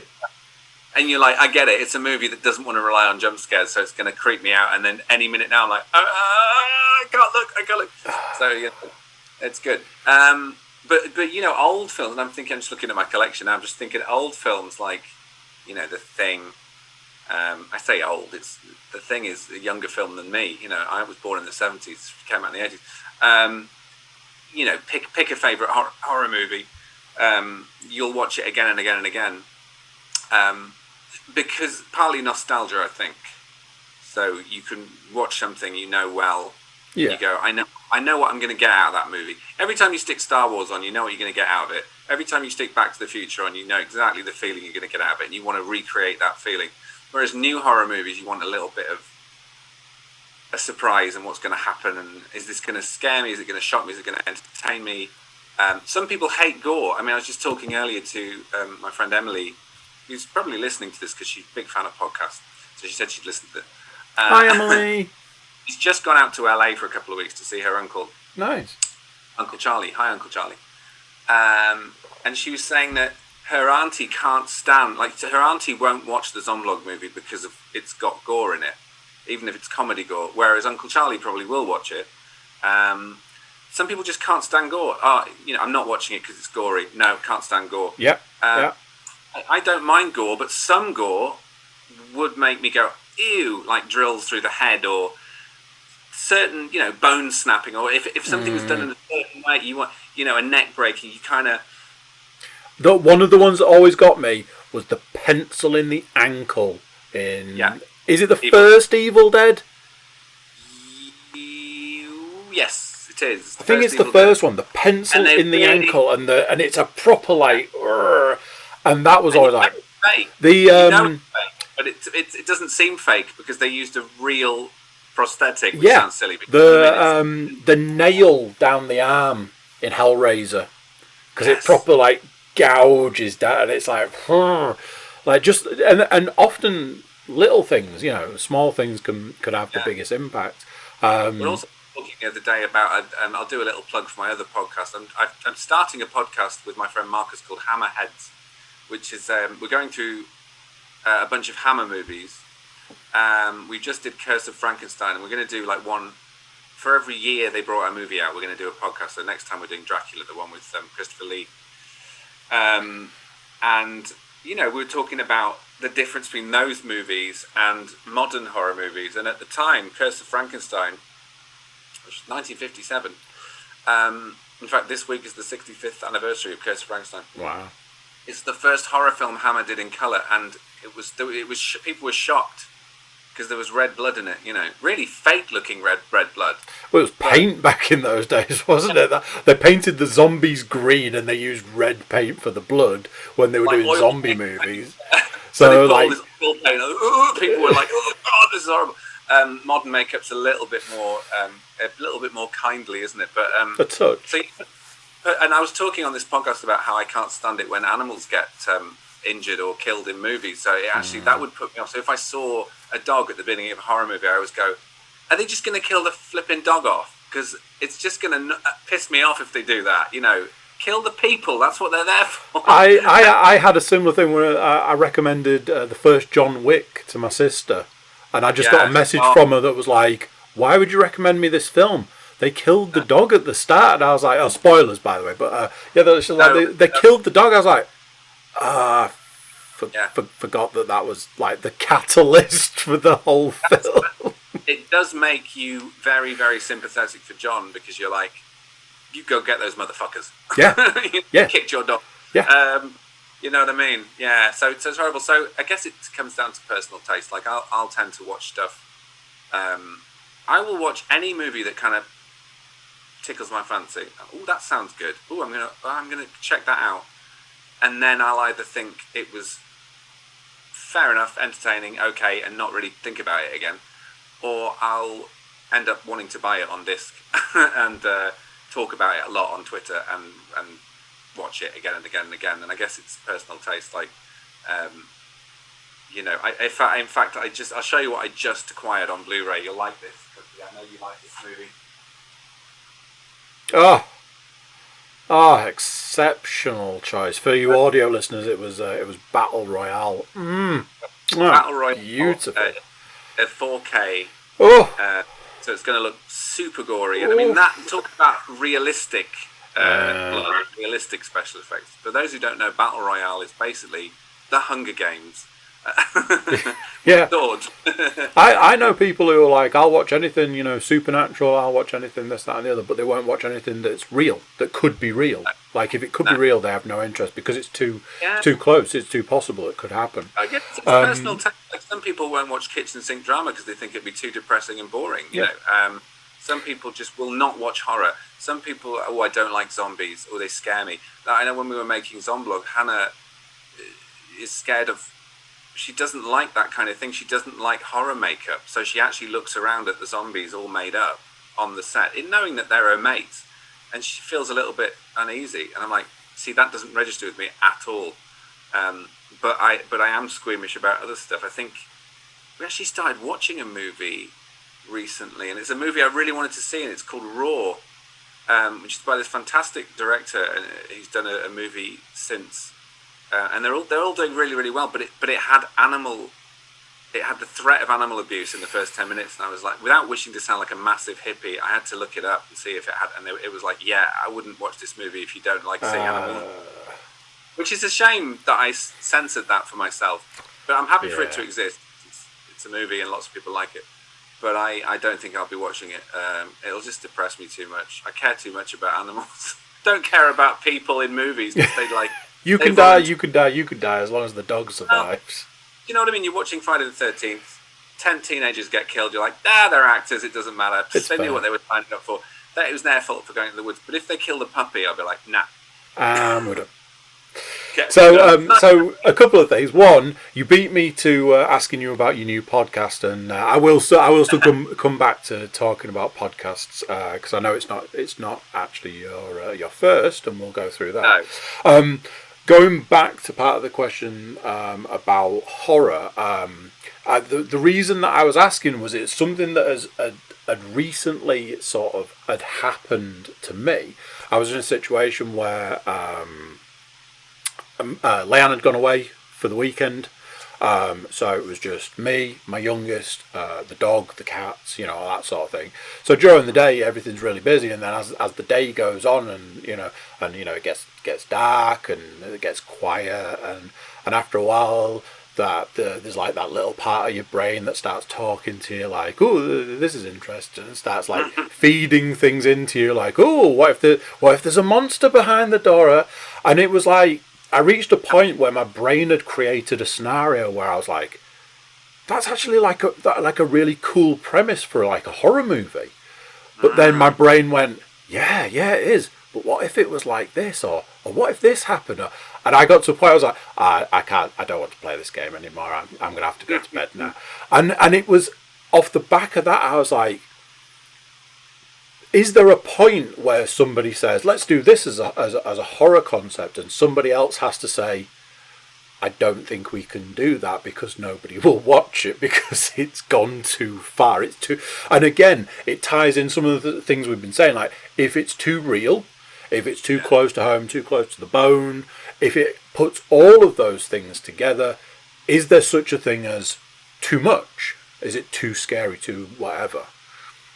and you're like, "I get it. It's a movie that doesn't want to rely on jump scares, so it's going to creep me out." And then any minute now, I'm like, "I can't look." So yeah, it's good. But you know, old films. And I'm just looking at my collection. I'm just thinking old films like, you know, The Thing. I say old. The Thing is a younger film than me. You know, I was born in the 70s, came out in the 80s. You know, pick a favourite horror movie. You'll watch it again and again and again, because partly nostalgia, I think. So you can watch something you know well. Yeah. You go, I know what I'm going to get out of that movie. Every time you stick Star Wars on, you know what you're going to get out of it. Every time you stick Back to the Future on, you know exactly the feeling you're going to get out of it, and you want to recreate that feeling. Whereas new horror movies, you want a little bit of a surprise and what's going to happen, and is this going to scare me? Is it going to shock me? Is it going to entertain me? Some people hate gore. I mean, I was just talking earlier to my friend Emily, who's probably listening to this because she's a big fan of podcasts. So she said she'd listen to it. Hi, Emily. She's just gone out to LA for a couple of weeks to see her uncle. Nice. Uncle Charlie. Hi, Uncle Charlie. And she was saying that her auntie can't stand, like, her auntie won't watch the Zomblog movie because of it's got gore in it, even if it's comedy gore, whereas Uncle Charlie probably will watch it. Some people just can't stand gore. You know, I'm not watching it because it's gory. No, can't stand gore. Yep. I don't mind gore, but some gore would make me go, ew, like drills through the head, or certain, you know, bone snapping, or if something was done in a certain way, you want, you know, a neck breaking, you kind of... One of the ones that always got me was the pencil in the ankle in... Yeah. Is it the first Evil Dead? Yes, it is. I think it's the first one. The pencil in the ankle, and it's a proper like... And that was always like... Fake. You know it's fake, but it doesn't seem fake because they used a real prosthetic, which sounds silly. The nail down the arm in Hellraiser, because it proper like gouges down, and it's like just and often little things, you know, small things could have the biggest impact. We're also talking the other day about, I'll do a little plug for my other podcast. I'm starting a podcast with my friend Marcus called Hammerheads, which is we're going through a bunch of Hammer movies. We just did Curse of Frankenstein, and we're going to do like one for every year they brought a movie out. We're going to do a podcast. So next time we're doing Dracula, the one with Christopher Lee. And you know, we were talking about the difference between those movies and modern horror movies. And at the time, Curse of Frankenstein, which was 1957. In fact, this week is the 65th anniversary of Curse of Frankenstein. Wow! It's the first horror film Hammer did in color, and it was people were shocked because there was red blood in it. You know, really fake-looking red blood. Well, it was paint back in those days, wasn't it? They painted the zombies green, and they used red paint for the blood when they were doing zombie movies. So like, people were like, "Oh God, this is horrible." Modern makeup's a little bit more kindly, isn't it? But a touch. So, and I was talking on this podcast about how I can't stand it when animals get injured or killed in movies. So that would put me off. So if I saw a dog at the beginning of a horror movie, I always go, are they just going to kill the flipping dog off? Because it's just going to piss me off if they do that. You know, kill the people. That's what they're there for. I had a similar thing where I recommended the first John Wick to my sister, and I just got a message from her that was like, why would you recommend me this film? They killed the dog at the start. And I was like, spoilers, by the way. But they killed the dog. I was like, forgot that was like the catalyst for the whole film. It does make you very, very sympathetic for John, because you're like, you go get those motherfuckers. Yeah. You kicked your dog. Yeah. You know what I mean? Yeah. So it's horrible. So I guess it comes down to personal taste. Like I'll tend to watch stuff. I will watch any movie that kind of tickles my fancy. Oh, that sounds good. Oh, I'm gonna check that out. And then I'll either think it was fair enough, entertaining, okay, and not really think about it again, or I'll end up wanting to buy it on disc and talk about it a lot on Twitter and watch it again and again and again. And I guess it's personal taste. Like, you know, in fact, I'll show you what I just acquired on Blu-ray. You'll like this. I know you like this movie. Exceptional choice for you audio listeners. It was Battle Royale. Battle Royale, beautiful. At 4K. Oh. So it's going to look super gory. And I mean, that talk about realistic, realistic special effects. For those who don't know, Battle Royale is basically the Hunger Games. Yeah. Sword. I know people who are like, I'll watch anything, you know, supernatural, I'll watch anything, this, that and the other, but they won't watch anything that's real, that could be real. Like, if it could be real, they have no interest because it's too close, it's too possible, it could happen. I guess it's personal taste. Like, some people won't watch kitchen sink drama because they think it'd be too depressing and boring, you know. Some people just will not watch horror. Some people, I don't like zombies, or they scare me. I know when we were making Zomblog, Hannah is scared of... She doesn't like that kind of thing. She doesn't like horror makeup. So she actually looks around at the zombies all made up on the set, in knowing that they're her mates. And she feels a little bit uneasy. And I'm like, see, that doesn't register with me at all. But I am squeamish about other stuff. I think we actually started watching a movie recently. And it's a movie I really wanted to see. And it's called Raw, which is by this fantastic director. And he's done a movie since... and they're all doing really, really well, but it had the threat of animal abuse in the first 10 minutes, and I was like, without wishing to sound like a massive hippie, I had to look it up and see if it had, and it was like, yeah, I wouldn't watch this movie if you don't like seeing animals, which is a shame that I censored that for myself, but I'm happy for it to exist. It's a movie and lots of people like it, but I don't think I'll be watching it. It'll just depress me too much. I care too much about animals. Don't care about people in movies because they like... You can die as long as the dog survives. You know what I mean? You're watching Friday the 13th, 10 teenagers get killed, you're like, they're actors, it doesn't matter. They knew what they were signing up for. It was their fault for going to the woods. But if they killed a puppy, I'll be like, nah. So a couple of things. One, you beat me to asking you about your new podcast, and I will still come back to talking about podcasts because I know it's not actually your first, and we'll go through that. No. Going back to part of the question about horror, the reason that I was asking was it's something that had recently sort of had happened to me. I was in a situation where Leanne had gone away for the weekend, so it was just me, my youngest, the dog, the cats, you know, all that sort of thing. So during the day, everything's really busy, and then as the day goes on, and it gets dark and it gets quiet, and after a while, there's like that little part of your brain that starts talking to you, like, oh, this is interesting, and starts like feeding things into you, like, oh, what if there's a monster behind the door? And it was like, I reached a point where my brain had created a scenario where I was like, that's actually like a really cool premise for like a horror movie. But then my brain went, yeah, it is. But what if it was like this, or what if this happened? And I got to a point I was like, I don't want to play this game anymore. I'm going to have to go to bed now. And it was off the back of that, I was like, is there a point where somebody says, let's do this as a horror concept, and somebody else has to say, I don't think we can do that because nobody will watch it because it's gone too far. And again, it ties in some of the things we've been saying, like if it's too real, if it's too close to home, too close to the bone, if it puts all of those things together, is there such a thing as too much? Is it too scary, too whatever?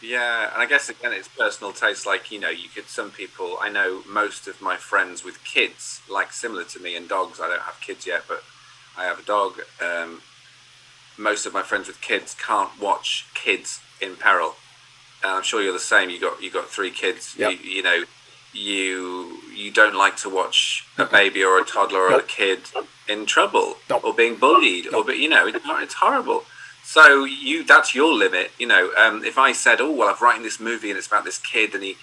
Yeah, and I guess again it's personal taste. Like, you know, some people, I know most of my friends with kids, like similar to me and dogs. I don't have kids yet, but I have a dog. Most of my friends with kids can't watch kids in peril. And I'm sure you're the same. You got 3 kids. Yep. You don't like to watch a baby or a toddler or a kid in trouble or being bullied it's horrible. So that's your limit, you know. If I said, oh, well, I'm writing this movie and it's about this kid and he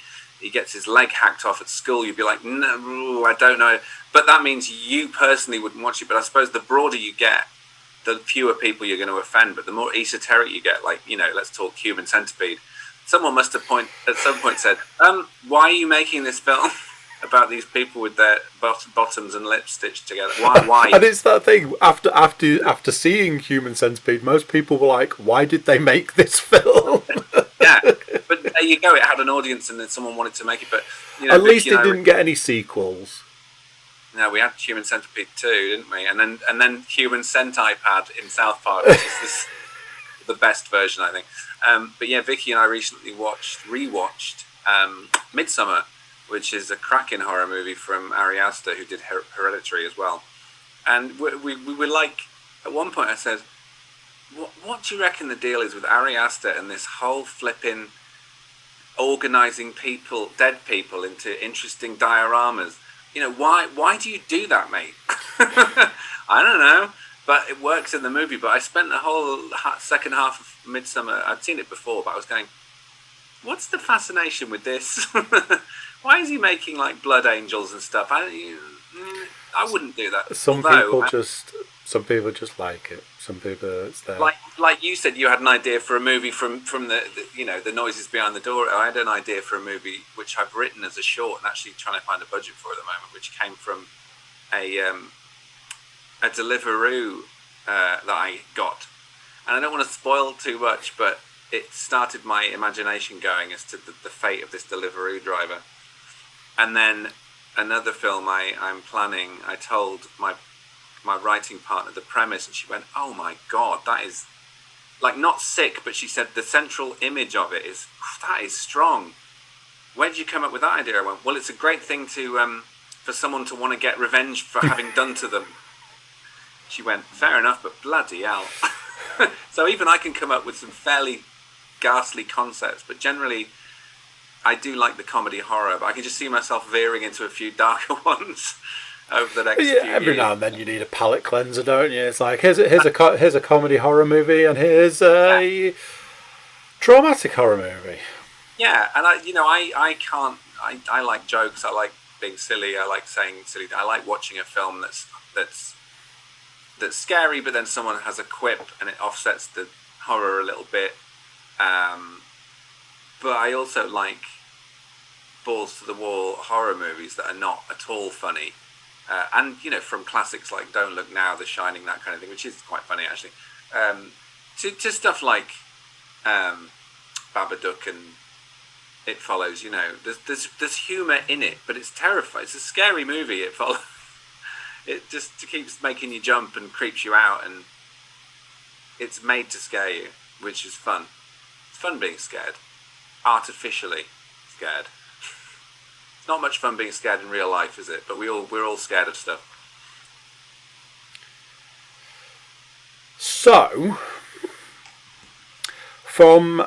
gets his leg hacked off at school, you'd be like, no, I don't know. But that means you personally wouldn't watch it. But I suppose the broader you get, the fewer people you're going to offend. But the more esoteric you get, like, you know, let's talk Human Centipede. someone must have at some point said, "Why are you making this film about these people with their bottoms and lips stitched together? Why?" And it's that thing. After seeing Human Centipede, most people were like, "Why did they make this film?" Yeah, but there you go. It had an audience, and then someone wanted to make it. But at least it didn't get any sequels. No, we had Human Centipede 2, didn't we? And then Human Centipede in South Park, which is the best version, I think. But yeah, Vicky and I recently rewatched Midsummer, which is a cracking horror movie from Ari Aster, who did Hereditary as well. And we were like, at one point I said, what do you reckon the deal is with Ari Aster and this whole flipping organising dead people into interesting dioramas? You know, why do you do that, mate? I don't know, but it works in the movie. But I spent the whole second half of Midsummer, I'd seen it before, but I was going, what's the fascination with this? Why is he making like blood angels and stuff? I wouldn't do that. Some people just like it. Some people, it's there. Like you said, you had an idea for a movie from the noises behind the door. I had an idea for a movie which I've written as a short and actually trying to find a budget for at the moment, which came from a Deliveroo that I got, and I don't want to spoil too much, but it started my imagination going as to the fate of this Deliveroo driver. And then another film I'm planning, I told my writing partner the premise, and she went, "Oh my God, that is like not sick," but she said the central image of it is, that is strong. Where did you come up with that idea? I went, well, it's a great thing to for someone to want to get revenge for having done to them. She went, fair enough, but bloody hell. So even I can come up with some fairly ghastly concepts, but generally I do like the comedy horror, but I can just see myself veering into a few darker ones over the next few years. Every now and then you need a palate cleanser, don't you? It's like, here's a comedy horror movie, and here's a traumatic horror movie. Yeah, and I like jokes, I like being silly, I like saying silly, I like watching a film that's scary, but then someone has a quip and it offsets the horror a little bit. But I also like balls to the wall horror movies that are not at all funny. And, from classics like Don't Look Now, The Shining, that kind of thing, which is quite funny, actually. To stuff like Babadook and It Follows, there's humour in it, but it's terrifying. It's a scary movie, It Follows. It just keeps making you jump and creeps you out, and it's made to scare you, which is fun. It's fun being scared. Artificially scared. It's not much fun being scared in real life, is it? But we're all scared of stuff. So, from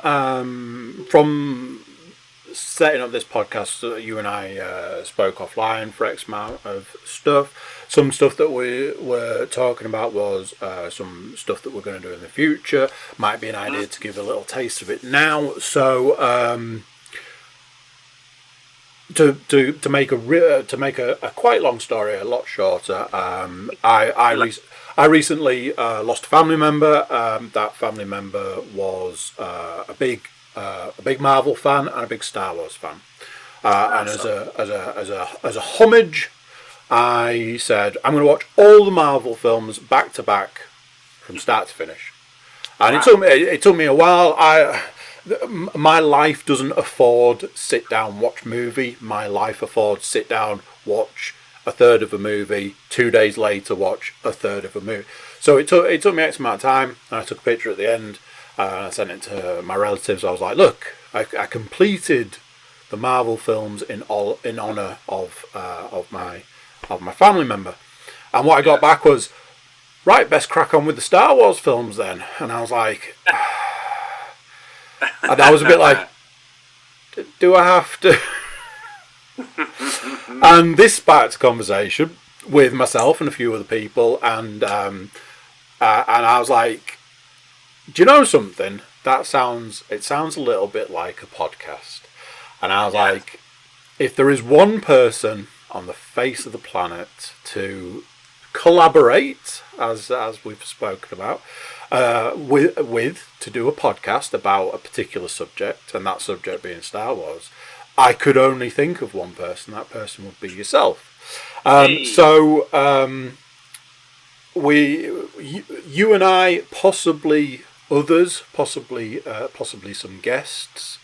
setting up this podcast, you and I spoke offline for X amount of stuff. Some stuff that we were talking about was some stuff that we're going to do in the future. Might be an idea to give a little taste of it now. So to make a quite long story a lot shorter, I recently lost a family member. That family member was a big Marvel fan and a big Star Wars fan. And as a homage, I said, I'm going to watch all the Marvel films back to back from start to finish. And it took me a while. My life doesn't afford sit down, watch movie. My life affords sit down, watch a third of a movie, 2 days later watch a third of a movie. So it took me X amount of time, and I took a picture at the end, and I sent it to my relatives. I was like, look, I completed the Marvel films in honour of my family member. And what I got back was, right, best crack on with the Star Wars films then. And I was like, and I was a bit like, do I have to? And this sparked a conversation with myself and a few other people, and I was like, do you know something? It sounds a little bit like a podcast. And I was like, if there is one person on the face of the planet to collaborate, as we've spoken about, with to do a podcast about a particular subject, and that subject being Star Wars, I could only think of one person. That person would be yourself. So you and I, possibly others, possibly some guests,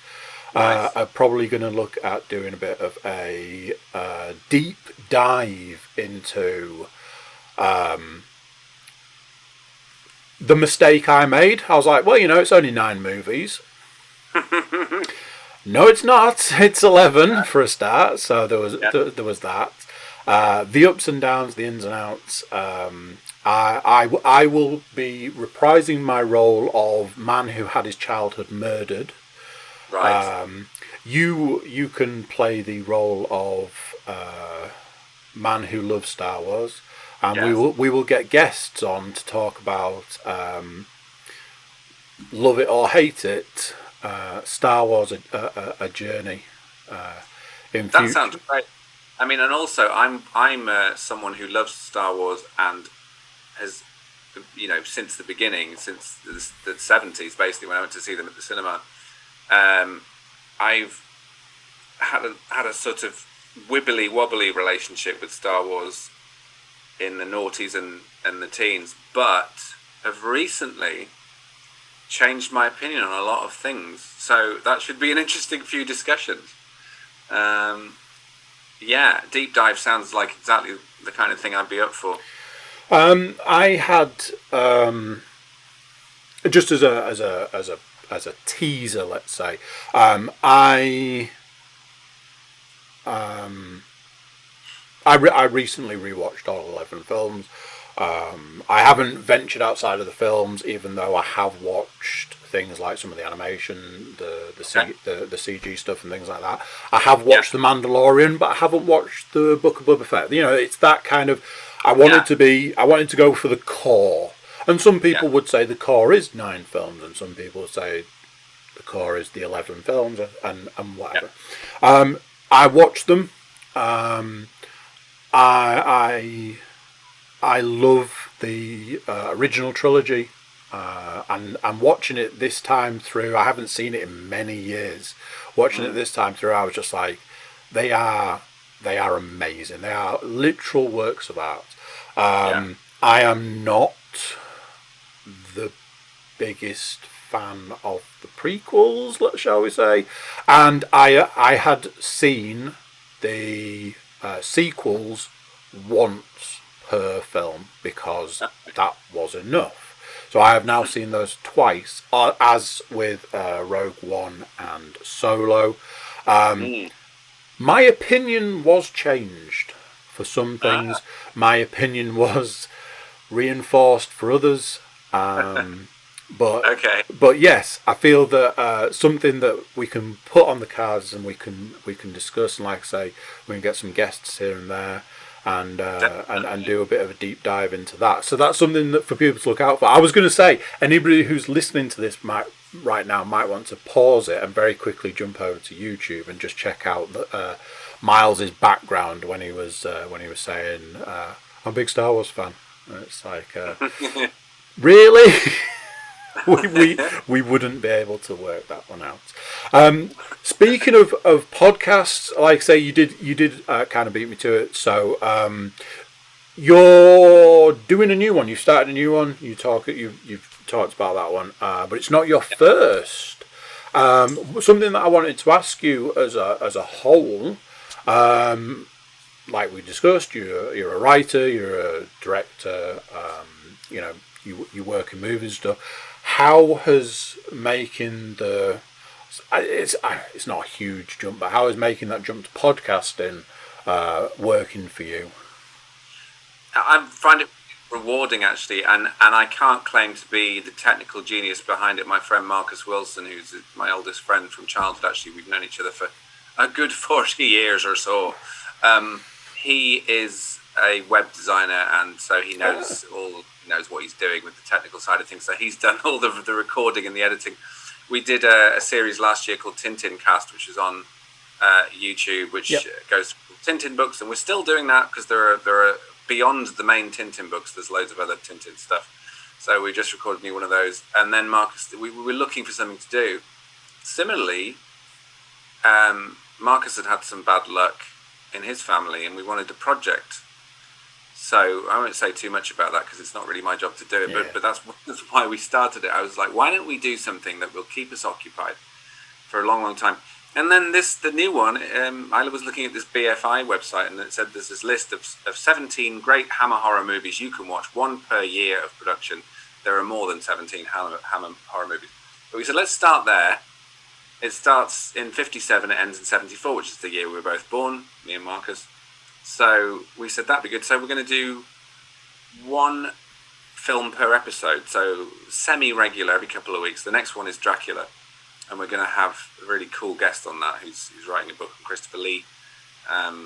Nice. are probably going to look at doing a bit of a deep dive into the mistake I made. I was like, well, it's only 9 movies. No, it's not. It's 11 for a start. So there was that. The ups and downs, the ins and outs. I will be reprising my role of man who had his childhood murdered. Right. You can play the role of man who loves Star Wars, and we will get guests on to talk about love it or hate it, Star Wars a journey. That sounds great. I mean, and also I'm someone who loves Star Wars and has, since the beginning, since the 70s, basically, when I went to see them at the cinema. I've had a sort of wibbly wobbly relationship with Star Wars in the noughties and the teens, but have recently changed my opinion on a lot of things. So that should be an interesting few discussions. Deep dive sounds like exactly the kind of thing I'd be up for. I had just as a teaser, let's say, I recently rewatched all 11 films. I haven't ventured outside of the films, even though I have watched things like some of the animation, the CG stuff and things like that. I have watched The Mandalorian, but I haven't watched the Book of Boba Fett. It's that kind of. I wanted to go for the core. And some people would say the core is 9 films, and some people would say the core is the 11 films, and whatever. I watched them. I love the original trilogy, and I'm watching it this time through. I haven't seen it in many years. Watching it this time through, I was just like, they are amazing. They are literal works of art. I am not the biggest fan of the prequels, shall we say, and I had seen the sequels once per film because that was enough. So I have now seen those twice, as with Rogue One and Solo. My opinion was changed for some things. My opinion was reinforced for others. But yes, I feel that something that we can put on the cards and we can discuss, and like I say, we can get some guests here and there, and do a bit of a deep dive into that. So that's something that for people to look out for. I was going to say, anybody who's listening to this right now might want to pause it and very quickly jump over to YouTube and just check out Miles's background when he was saying, "I'm a big Star Wars fan." And it's like, really? we wouldn't be able to work that one out. Speaking of podcasts, like I say, you did kind of beat me to it. So you're doing a new one. You started a new one. You've talked about that one, but it's not your first. Something that I wanted to ask you as a whole. Like we discussed, you're a writer, you're a director. You work in movies and stuff. How has making it's not a huge jump, but how is making that jump to podcasting working for you? I find it rewarding, actually, and I can't claim to be the technical genius behind it. My friend Marcus Wilson, who's my oldest friend from childhood, actually, we've known each other for a good 40 years or so. He is a web designer, and so he knows what he's doing with the technical side of things. So he's done all the recording and the editing. We did a series last year called Tintin Cast, which is on YouTube, which goes through Tintin books, and we're still doing that because there are beyond the main Tintin books, there's loads of other Tintin stuff. So we just recorded a new one of those. And then Marcus, we were looking for something to do. Similarly, Marcus had some bad luck in his family, and we wanted a project. So I won't say too much about that because it's not really my job to do it, but that's why we started it. I was like, why don't we do something that will keep us occupied for a long, long time? And then the new one, I was looking at this BFI website, and it said there's this list of 17 great Hammer horror movies you can watch, one per year of production. There are more than 17 Hammer horror movies. But we said, let's start there. It starts in 57, it ends in 74, which is the year we were both born, me and Marcus. So we said that'd be good. So we're going to do one film per episode, so semi-regular every couple of weeks. The next one is Dracula, and we're going to have a really cool guest on that who's writing a book on Christopher Lee. Wow.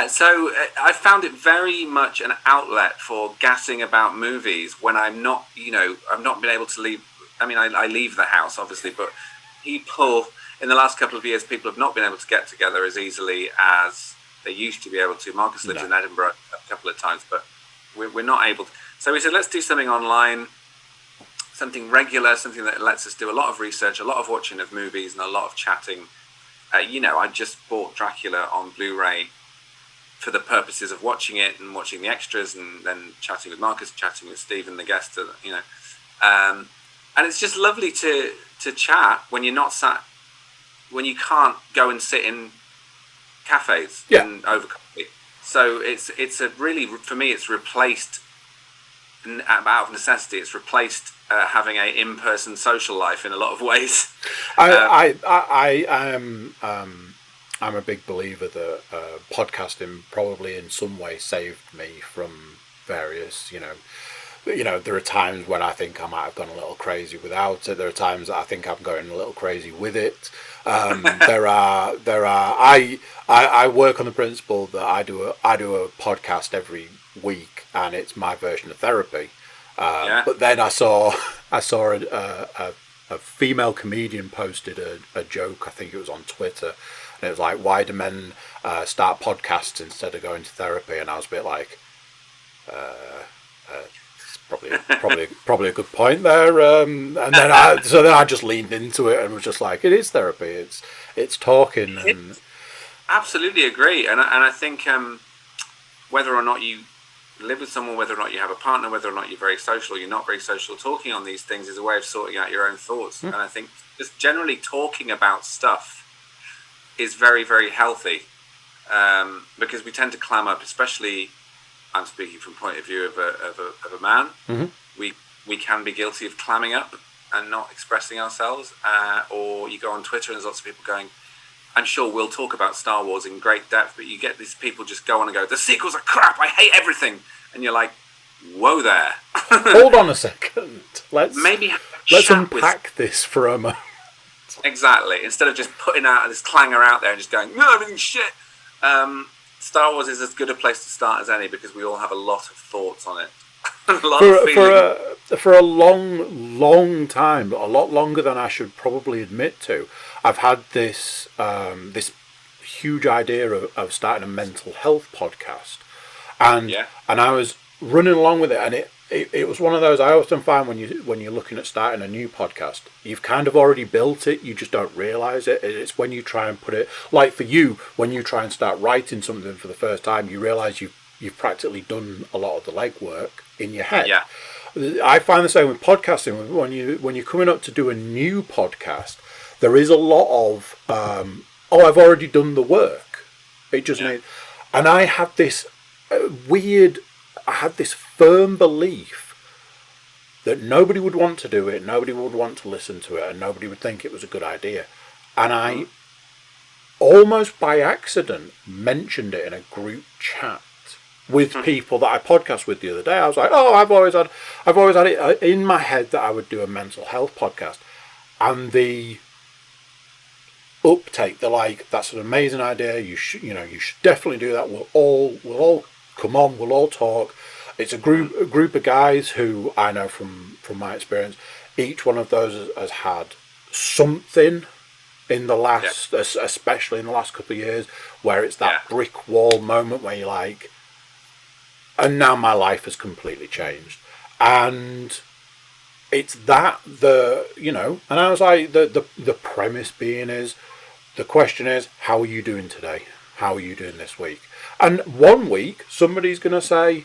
So I found it very much an outlet for gassing about movies when I've not been able to leave. I mean, I leave the house, obviously, but in the last couple of years, people have not been able to get together as easily as they used to be able to. Marcus lives in Edinburgh a couple of times, but we're not able to. So we said, let's do something online, something regular, something that lets us do a lot of research, a lot of watching of movies, and a lot of chatting. I just bought Dracula on Blu-ray for the purposes of watching it and watching the extras, and then chatting with Marcus, chatting with Stephen, the guest, and it's just lovely to chat when you're not sat, when you can't go and sit in cafes and over coffee. So it's a really, for me, it's replaced, out of necessity, it's replaced having a in-person social life in a lot of ways. I'm a big believer that podcasting probably in some way saved me from various, there are times when I think I might have gone a little crazy without it. There are times that I think I'm going a little crazy with it. I work on the principle that I do a podcast every week, and it's my version of therapy. But then I saw a female comedian posted a joke. I think it was on Twitter, and it was like, why do men start podcasts instead of going to therapy? And I was a bit like, probably a good point there. And then I just leaned into it and was just like, it is therapy. It's talking. And absolutely agree. And I think whether or not you live with someone, whether or not you have a partner, whether or not you're very social or you're not very social, talking on these things is a way of sorting out your own thoughts. And I think just generally talking about stuff is very, very healthy, because we tend to clam up, especially, I'm speaking from point of view of a man. Mm-hmm. We can be guilty of clamming up and not expressing ourselves, or you go on Twitter and there's lots of people going, I'm sure we'll talk about Star Wars in great depth, but you get these people just go on and go, the sequels are crap, I hate everything, and you're like, whoa there. Hold on a second. Let's unpack this for a moment. Exactly. Instead of just putting out this clanger out there and just going, no, everything's shit. Star Wars is as good a place to start as any, because we all have a lot of thoughts on it. For a long time, a lot longer than I should probably admit to, I've had this huge idea of starting a mental health podcast, and I was running along with it, and it was one of those. I often find when you're looking at starting a new podcast, you've kind of already built it, you just don't realise it. It's when you try and put it, like for you, when you try and start writing something for the first time, you realise you've practically done a lot of the legwork in your head. Yeah. I find the same with podcasting. When you're coming up to do a new podcast, there is a lot of I've already done the work. It just needs, and I had this firm belief that nobody would want to do it, nobody would want to listen to it, and nobody would think it was a good idea. And I almost by accident mentioned it in a group chat with people that I podcast with the other day. I was like, I've always had it in my head that I would do a mental health podcast, and the uptake, they're like, that's an amazing idea. You should definitely do that. We'll all come on. We'll all talk. It's a group of guys who I know from my experience. Each one of those has had something in the last, especially in the last couple of years, where it's that brick wall moment where you're like, And now my life has completely changed. And it's that and I was like, the premise being is, the question is, how are you doing today? How are you doing this week? And one week somebody's going to say,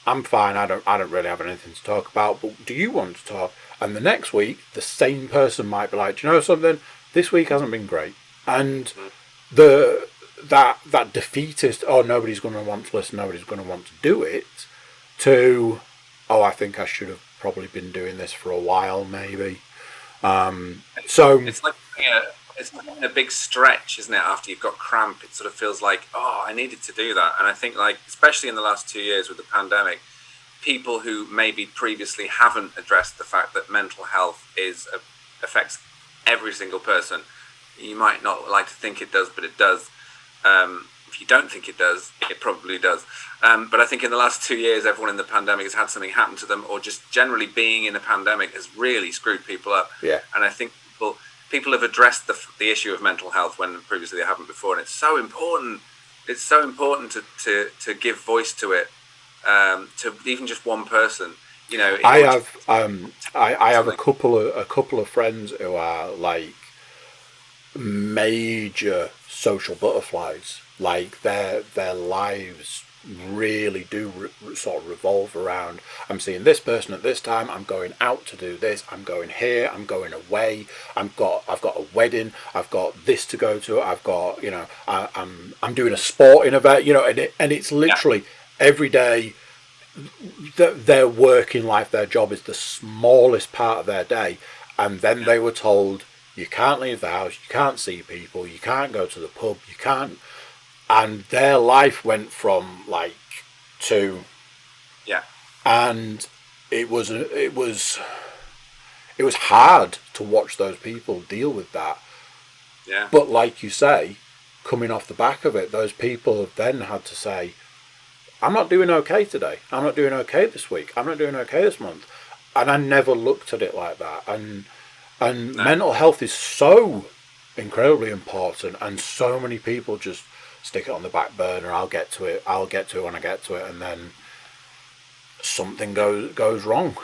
I'm fine, I don't really have anything to talk about, but do you want to talk? And the next week the same person might be like, do you know something? This week hasn't been great. And that defeatist, oh, nobody's going to want to listen, nobody's going to want to do it, to, oh, I think I should have probably been doing this for a while, maybe. So it's like a big stretch, isn't it? After you've got cramp, it sort of feels like, oh, I needed to do that. And I think, like, especially in the last 2 years with the pandemic, people who maybe previously haven't addressed the fact that mental health affects every single person. You might not like to think it does, but it does. If you don't think it does, it probably does. But I think in the last 2 years, everyone in the pandemic has had something happen to them, or just generally being in a pandemic has really screwed people up. Yeah. And I think people have addressed the issue of mental health when previously they haven't before, and it's so important. It's so important to give voice to it, to even just one person. You know, I have a couple of friends who are like major social butterflies. Like their lives really do sort of revolve around, I'm seeing this person at this time, I'm going out to do this, I'm going here, I'm going away, I've got a wedding, I've got this to go to, I've got, I'm doing a sporting event, and it's literally every day. Their working life, their job is the smallest part of their day, and then they were told, you can't leave the house, you can't see people, you can't go to the pub, you can't. And their life went from like to, and it was hard to watch those people deal with that. Yeah. But like you say, coming off the back of it, those people have then had to say, I'm not doing okay today. I'm not doing okay this week. I'm not doing okay this month. And I never looked at it like that. And mental health is so incredibly important, and so many people just stick it on the back burner. I'll get to it when I get to it, and then something goes wrong.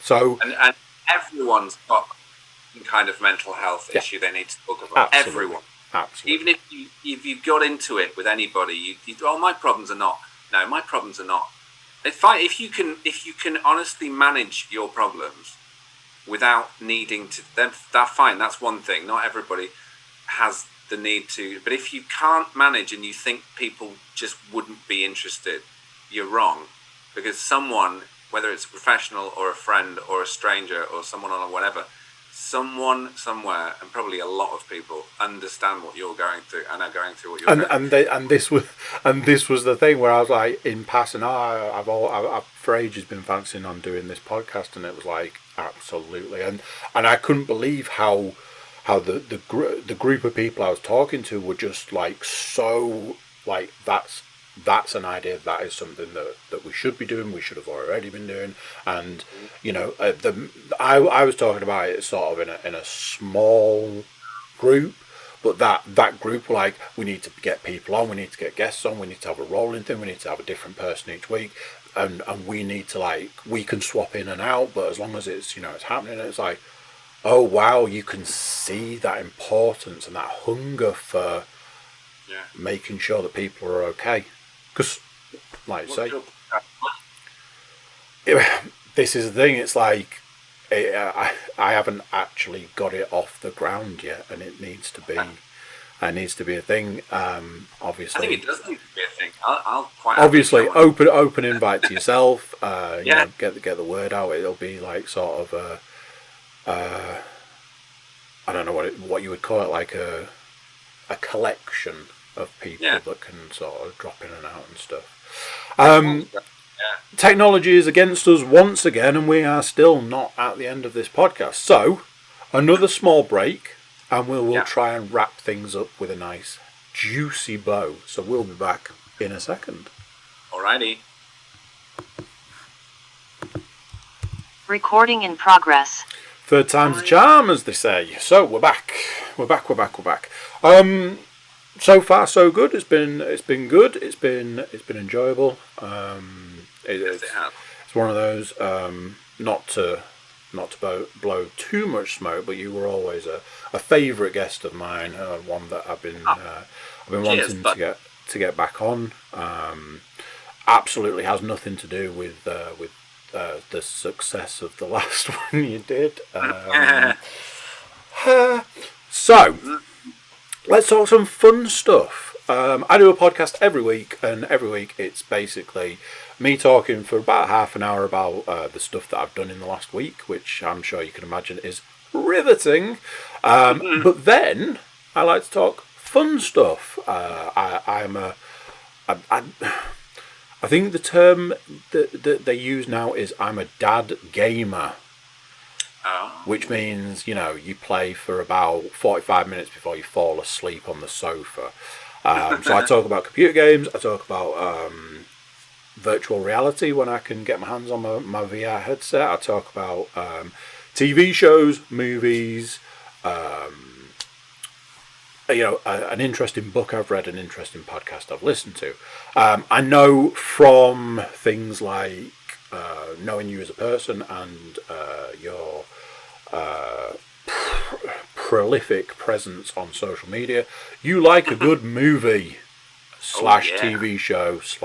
So and everyone's got some kind of mental health issue they need to talk about. Absolutely. Everyone, absolutely. even if you got into it with anybody, my problems are not. No, my problems are not. If you can honestly manage your problems without needing to, then that's fine. That's one thing. Not everybody has the need to, but if you can't manage and you think people just wouldn't be interested, you're wrong, because someone, whether it's a professional or a friend or a stranger or someone on whatever, someone somewhere, and probably a lot of people, understand what you're going through and are going through what you're going through. And this was the thing where I was like, in passing, I've for ages been fancying on doing this podcast, and it was like, absolutely, and I couldn't believe how the group of people I was talking to were just like, so like, that's an idea, that is something that we should be doing, we should have already been doing. And I was talking about it sort of in a small group, but that group were like, we need to get people on, we need to get guests on, we need to have a rolling thing, we need to have a different person each week, and we need to, like, we can swap in and out, but as long as it's it's happening. It's like, oh wow, you can see that importance and that hunger for making sure that people are okay. Because, like I say, this is the thing. It's like I haven't actually got it off the ground yet, and it needs to be. It needs to be a thing. Obviously, I think it does need to be a thing. I'll quite obviously open invite to yourself. Get the word out. It'll be like sort of I don't know what you would call it, like a collection of people that can sort of drop in and out and stuff. Technology is against us once again, and we are still not at the end of this podcast. So, another small break, and we'll try and wrap things up with a nice, juicy bow. So we'll be back in a second. Alrighty. Recording in progress. Third time's a charm, as they say. So we're back. so far so good. It's been good. It's been enjoyable. Yes, it has. It's one of those not to blow too much smoke, but you were always a favourite guest of mine, one that I've been Cheers, wanting to get back on. Absolutely has nothing to do with the success of the last one you did. So let's talk some fun stuff. I do a podcast every week, and every week it's basically me talking for about half an hour about the stuff that I've done in the last week, which I'm sure you can imagine is riveting. But then I like to talk fun stuff. I think the term that they use now is I'm a dad gamer. Oh. Which means, you play for about 45 minutes before you fall asleep on the sofa. So I talk about computer games, I talk about virtual reality when I can get my hands on my VR headset, I talk about TV shows, movies, an interesting book I've read, an interesting podcast I've listened to. I know from things like knowing you as a person and your prolific presence on social media, you like a good movie / TV show /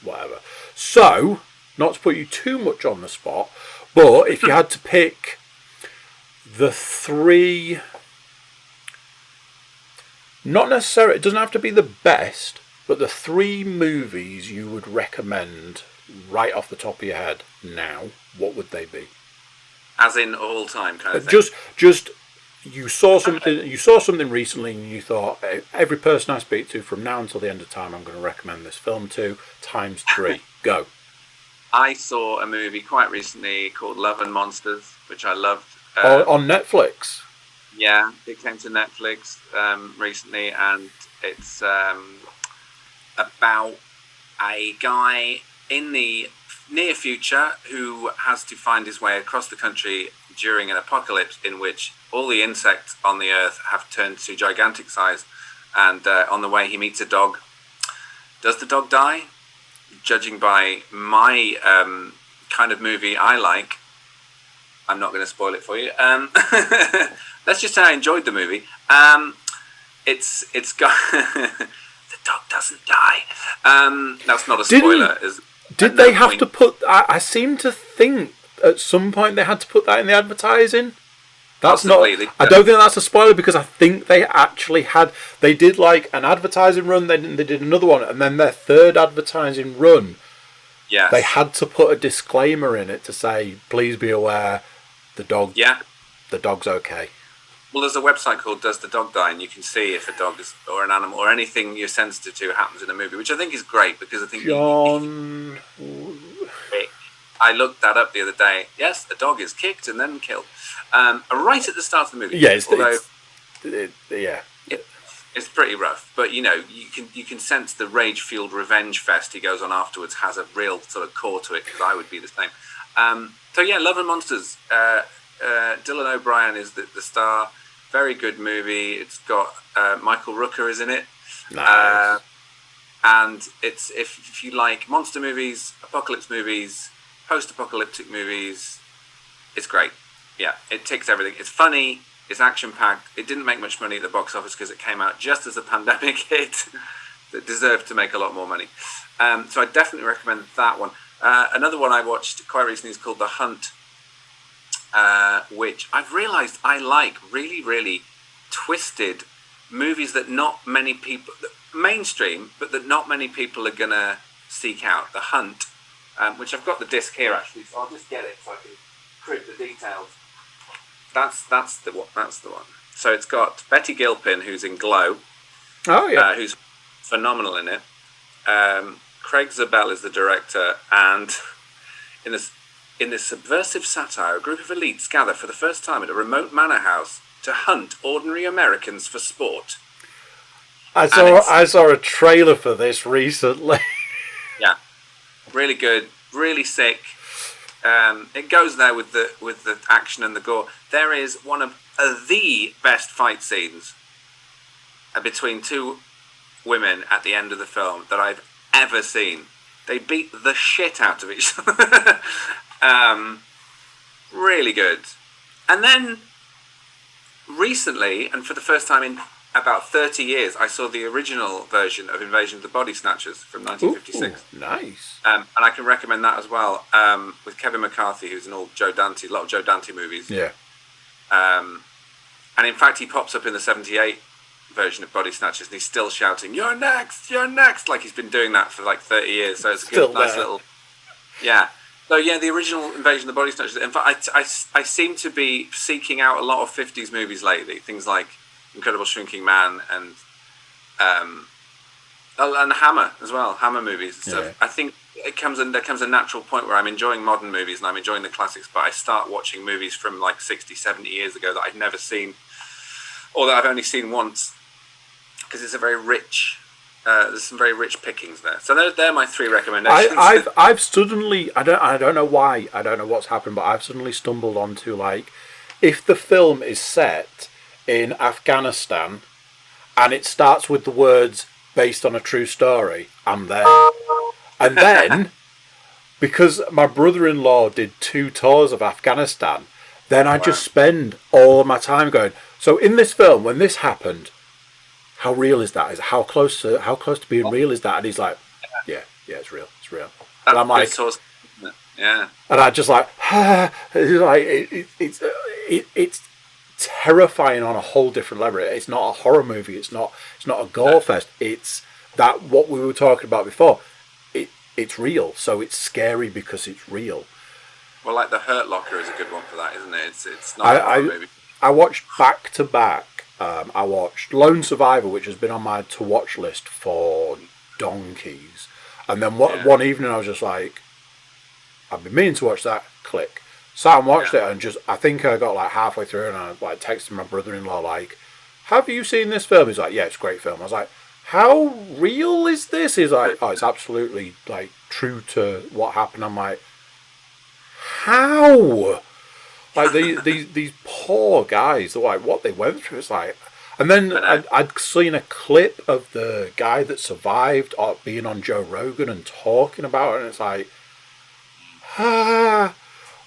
whatever. So, not to put you too much on the spot, but if you had to pick the three, not necessarily, it doesn't have to be the best, but the three movies you would recommend right off the top of your head now, what would they be? As in all time kind of thing? Just you saw something recently and you thought, every person I speak to from now until the end of time I'm going to recommend this film to, times 3. Go. I saw a movie quite recently called Love and Monsters, which I loved. On Netflix? Yeah, it came to Netflix recently, and it's about a guy in the near future who has to find his way across the country during an apocalypse in which all the insects on the earth have turned to gigantic size, and on the way he meets a dog. Does the dog die? Judging by my kind of movie I like, I'm not going to spoil it for you. Let's just say I enjoyed the movie. It's got the dog doesn't die. That's not a spoiler. Did they have to put? I seem to think at some point they had to put that in the advertising. That's Possibly, not. I don't think that's a spoiler because I think they actually had. They did like an advertising run. Then they did another one, and then their third advertising run. Yes. They had to put a disclaimer in it to say, "Please be aware, the dog. Yeah. The dog's okay." Well, there's a website called Does the Dog Die? And you can see if a dog is, or an animal or anything you're sensitive to happens in a movie, which I think is great because I think I looked that up the other day. Yes, a dog is kicked and then killed. Right at the start of the movie. Yeah, it's pretty rough. But you can sense the rage-fueled revenge fest he goes on afterwards has a real sort of core to it, because I would be the same. So yeah, Love and Monsters. Dylan O'Brien is the star. Very good movie. It's got Michael Rooker is in it. Nice. And it's if you like monster movies, apocalypse movies, post-apocalyptic movies, it's great. Yeah, it ticks everything. It's funny. It's action-packed. It didn't make much money at the box office because it came out just as a pandemic hit that deserved to make a lot more money. So I definitely recommend that one. Another one I watched quite recently is called The Hunt, which I've realised I like. Really, really twisted movies that not many people, mainstream, but that not many people are going to seek out. The Hunt, which I've got the disc here actually, so I'll just get it so I can crib the details. That's the one. So it's got Betty Gilpin, who's in Glow. Oh yeah. Who's phenomenal in it. Craig Zabel is the director, and in this subversive satire, a group of elites gather for the first time at a remote manor house to hunt ordinary Americans for sport. I saw a trailer for this recently. Yeah, really good, really sick. It goes there with the action and the gore. There is one of the best fight scenes between two women at the end of the film that I've ever seen. They beat the shit out of each other. Really good. And then recently, and for the first time in about 30 years, I saw the original version of Invasion of the Body Snatchers from 1956. Ooh, nice. And I can recommend that as well, with Kevin McCarthy, who's an old Joe Dante, a lot of Joe Dante movies. Yeah. And in fact, he pops up in the 78 version of Body Snatchers, and he's still shouting, "You're next! You're next!" Like he's been doing that for like 30 years. So it's a good, nice little... Yeah. So yeah, the original Invasion of the Body Snatchers. In fact, I seem to be seeking out a lot of 50s movies lately. Things like Incredible Shrinking Man and Hammer as well. Hammer movies and stuff. Yeah. I think there comes a natural point where I'm enjoying modern movies and I'm enjoying the classics, but I start watching movies from like 60, 70 years ago that I've never seen, or that I've only seen once, because it's a very rich... there's some very rich pickings there. So they're my 3 recommendations. I've suddenly, I don't know why, I don't know what's happened, but I've suddenly stumbled onto, like, if the film is set in Afghanistan and it starts with the words based on a true story, I'm there. And then, because my brother-in-law did 2 tours of Afghanistan, then I just spend all of my time going, so in this film, when this happened, how real is that? How close to being real is that? And he's like, yeah, it's real. It's real. And I'm like, yeah. And I just like, it's terrifying on a whole different level. It's not a horror movie. It's not a gore fest. It's that what we were talking about before. It's real, so it's scary because it's real. Well, like The Hurt Locker is a good one for that, isn't it? It's not a horror movie. I watched back to back. I watched Lone Survivor, which has been on my to-watch list for donkeys. And then one evening I was just like, I've been meaning to watch that, click. Sat and watched it, and I think I got like halfway through and I like texted my brother-in-law like, have you seen this film? He's like, yeah, it's a great film. I was like, how real is this? He's like, oh, it's absolutely like true to what happened. I'm like, how? Like these poor guys, like what they went through. It's like, and then I'd seen a clip of the guy that survived being on Joe Rogan and talking about it, and it's like,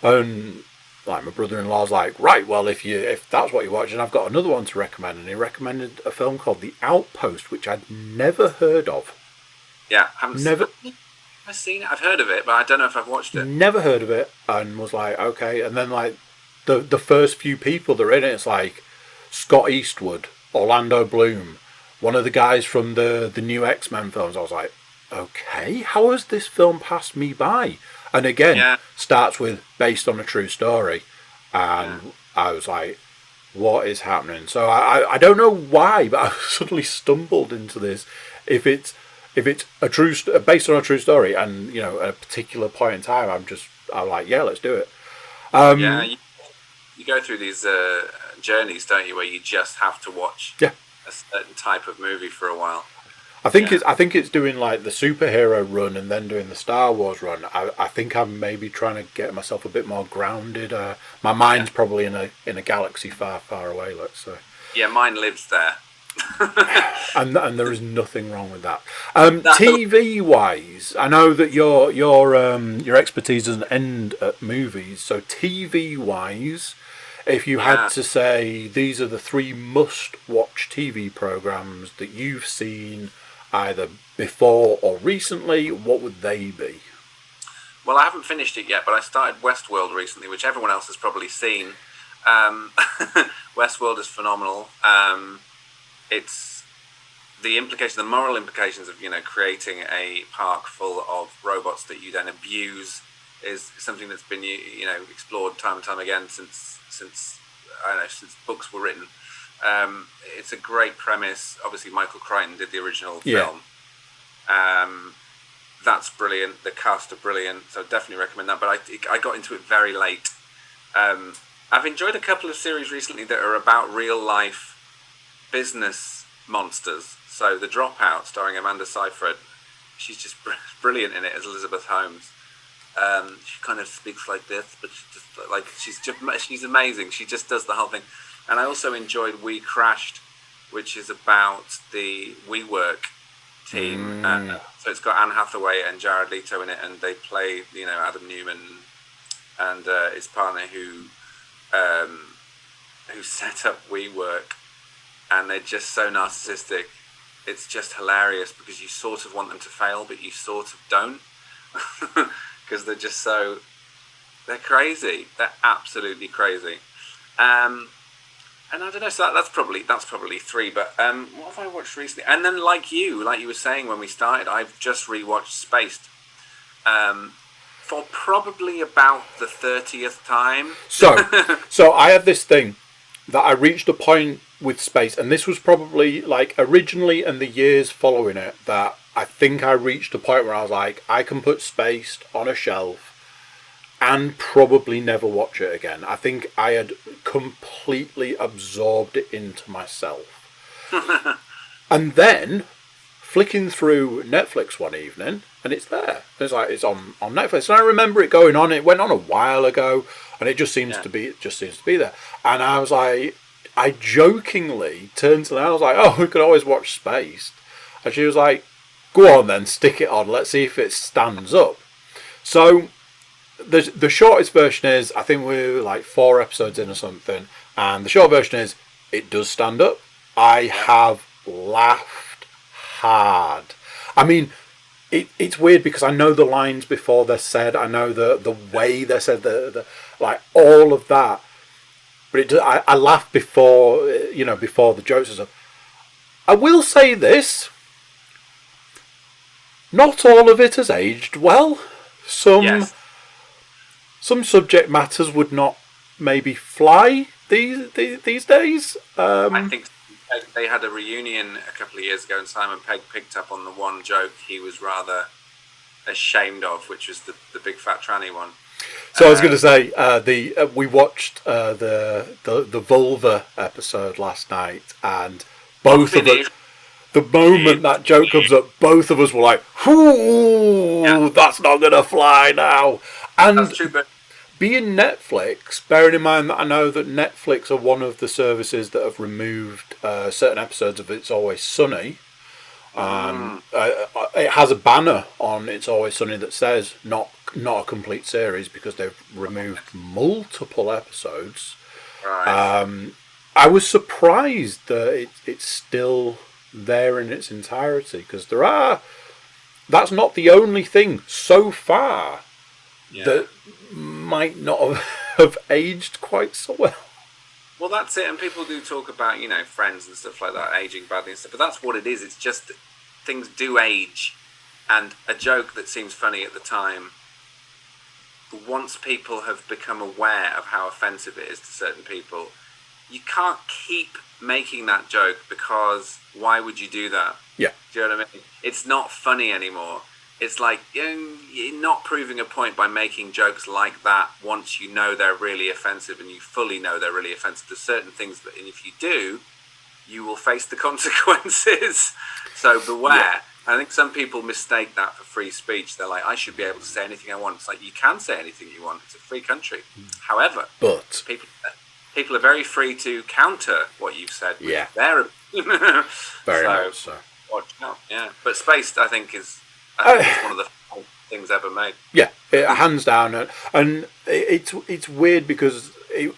and like my brother-in-law's like, right, well if that's what you're watching, I've got another one to recommend, and he recommended a film called The Outpost, which I'd never heard of. Yeah, I've seen it. I've heard of it, but I don't know if I've watched it. Never heard of it, and was like, okay, and then like. The first few people that are in it, it's like Scott Eastwood, Orlando Bloom, one of the guys from the new X-Men films. I was like, okay, how has this film passed me by? And again, starts with based on a true story. And I was like, what is happening? So I don't know why, but I suddenly stumbled into this. If it's a true based on a true story, and you know, at a particular point in time, I'm like, yeah, let's do it. You go through these journeys, don't you, where you just have to watch a certain type of movie for a while. I think it's doing like the superhero run and then doing the Star Wars run. I think I'm maybe trying to get myself a bit more grounded. My mind's probably in a galaxy far, far away. Let's say. Yeah, mine lives there. and there is nothing wrong with that. TV wise, I know that your expertise doesn't end at movies. So TV wise, if you had to say these are the 3 must-watch TV programs that you've seen either before or recently, what would they be? Well, I haven't finished it yet, but I started Westworld recently, which everyone else has probably seen. Westworld is phenomenal. It's the moral implications of, you know, creating a park full of robots that you then abuse is something that's been, you know, explored time and time again since books were written. It's a great premise. Obviously, Michael Crichton did the original film. That's brilliant. The cast are brilliant, so definitely recommend that. But I got into it very late. I've enjoyed a couple of series recently that are about real life business monsters. So The Dropout, starring Amanda Seyfried, she's just brilliant in it as Elizabeth Holmes. She kind of speaks like this, but she's amazing. She just does the whole thing. And I also enjoyed We Crashed, which is about the WeWork team. So it's got Anne Hathaway and Jared Leto in it, and they play, Adam Newman and his partner who set up WeWork, and they're just so narcissistic. It's just hilarious because you sort of want them to fail, but you sort of don't, because they're crazy. They're absolutely crazy. And I don't know. So that's probably 3. But what have I watched recently? And then, like you were saying when we started, I've just rewatched Spaced for probably about the 30th time. So I have this thing that I reached a point with Spaced, and this was probably like originally and the years following it, that I think I reached a point where I was like, I can put Spaced on a shelf and probably never watch it again. I think I had completely absorbed it into myself. And then flicking through Netflix one evening, and it's there. It's like it's on Netflix. And I remember it going on. It went on a while ago, and it just seems to be there. And I was like, I jokingly turned to her and I was like, oh, we could always watch Spaced. And she was like, go on then, stick it on. Let's see if it stands up. So the shortest version is, I think we're like 4 episodes in or something, and the short version is, it does stand up. I have laughed hard. I mean, it's weird because I know the lines before they're said. I know the way they're said, the like all of that. But I laughed before the jokes and stuff. I will say this: not all of it has aged well. Some subject matters would not maybe fly these days. I think they had a reunion a couple of years ago, and Simon Pegg picked up on the one joke he was rather ashamed of, which was the big fat tranny one. So I was going to say we watched the vulva episode last night, and both of us, the moment that joke comes up, both of us were like, "Ooh, that's not going to fly now." And that's true, but being Netflix, bearing in mind that I know that Netflix are one of the services that have removed certain episodes of It's Always Sunny. It has a banner on It's Always Sunny that says not a complete series because they've removed multiple episodes. Right. I was surprised that it's still there in its entirety, because that's not the only thing so far that might not have aged quite so well. Well, that's it, and people do talk about, Friends and stuff like that, aging badly and stuff, but that's what it is. It's just that things do age, and a joke that seems funny at the time, once people have become aware of how offensive it is to certain people, you can't keep making that joke, because why would you do that? Yeah. Do you know what I mean? It's not funny anymore. It's like, you're not proving a point by making jokes like that once you know they're really offensive, and you fully know they're really offensive. There's certain things that, and if you do, you will face the consequences. So beware. Yeah. I think some people mistake that for free speech. They're like, I should be able to say anything I want. It's like, you can say anything you want. It's a free country. However, but people are very free to counter what you've said with their very much so. Watch out. Yeah. But Spaced, I think it's one of the best things ever made. Yeah, hands down, and it's weird because,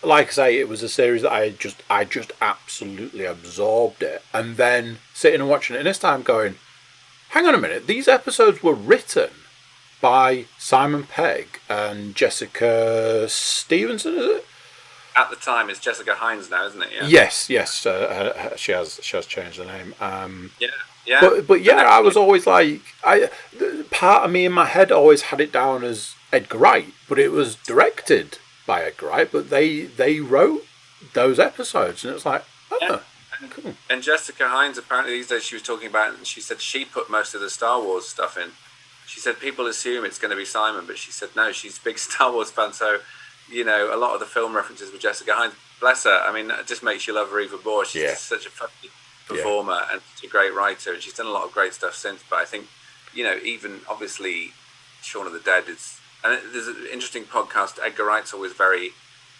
like I say, it was a series that I just absolutely absorbed it, and then sitting and watching it, and this time going, hang on a minute, these episodes were written by Simon Pegg and Jessica Stevenson, is it? At the time, it's Jessica Hines now, isn't it? Yeah. Yes. She has changed the name. Yeah. But yeah, I was always like, part of me in my head always had it down as Edgar Wright, but it was directed by Edgar Wright. But they wrote those episodes, and it's like, cool. And Jessica Hines, apparently these days, she was talking about it, and she said she put most of the Star Wars stuff in. She said people assume it's going to be Simon, but she said no, she's a big Star Wars fan, so a lot of the film references with Jessica Hines. Bless her. I mean, it just makes you love her even more. She's just such a funny performer and such a great writer, and she's done a lot of great stuff since. But I think, even obviously, Shaun of the Dead is, and there's an interesting podcast. Edgar Wright's always very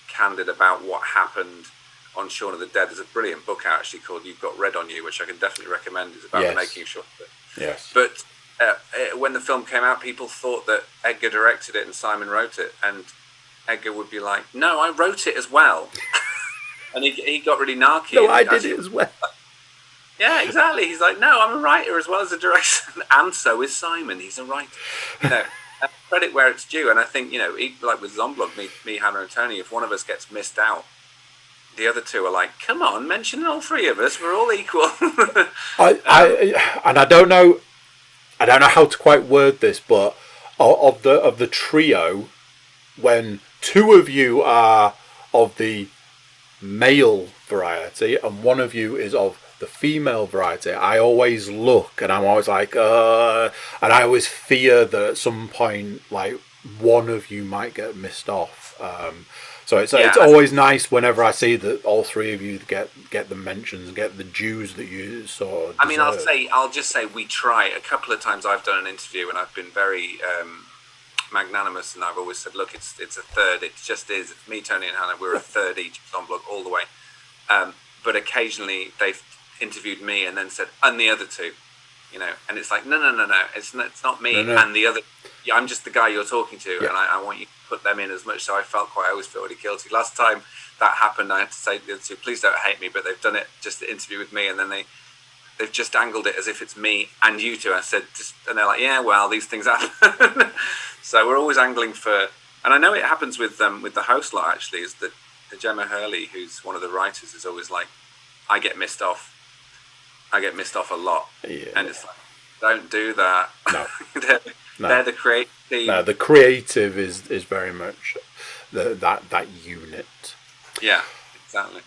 candid about what happened on Shaun of the Dead. There's a brilliant book out actually called You've Got Red on You, which I can definitely recommend. It's about the making of Shaun of the Dead. Yes. But when the film came out, people thought that Edgar directed it and Simon wrote it, and Edgar would be like, "No, I wrote it as well," and he got really narky. No, I did it as well. Yeah, exactly. He's like, "No, I'm a writer as well as a director," and so is Simon. He's a writer. Credit where it's due, and I think like with Zomblog, me, Hannah, and Tony, if one of us gets missed out, the other two are like, "Come on, mention all three of us. We're all equal." I don't know how to quite word this, but of the trio, when two of you are of the male variety and one of you is of the female variety, I always look and I'm always like, and I always fear that at some point, like, one of you might get missed off. So it's always nice whenever I see that all three of you get the mentions, get the dues that you sort of deserve. I mean, I'll just say we try. A couple of times I've done an interview and I've been very magnanimous, and I've always said, look, it's a third. It just is. It's me, Tony, and Hannah. We're a third each on blog all the way. But occasionally they've interviewed me and then said, and the other two, and it's like, no. It's not me and the other. Yeah, I'm just the guy you're talking to, and I want you to put them in as much. So I always felt really guilty. Last time that happened, I had to say to the other two, please don't hate me, but they've done it just to interview with me, and then they've just angled it as if it's me and you two. I said, and they're like, yeah, well, these things happen. So we're always angling for, and I know it happens with the host lot actually, is that Gemma Hurley, who's one of the writers, is always like, I get missed off a lot, and it's like, don't do that. No. They're the creative team. No, the creative is very much that unit. Yeah, exactly.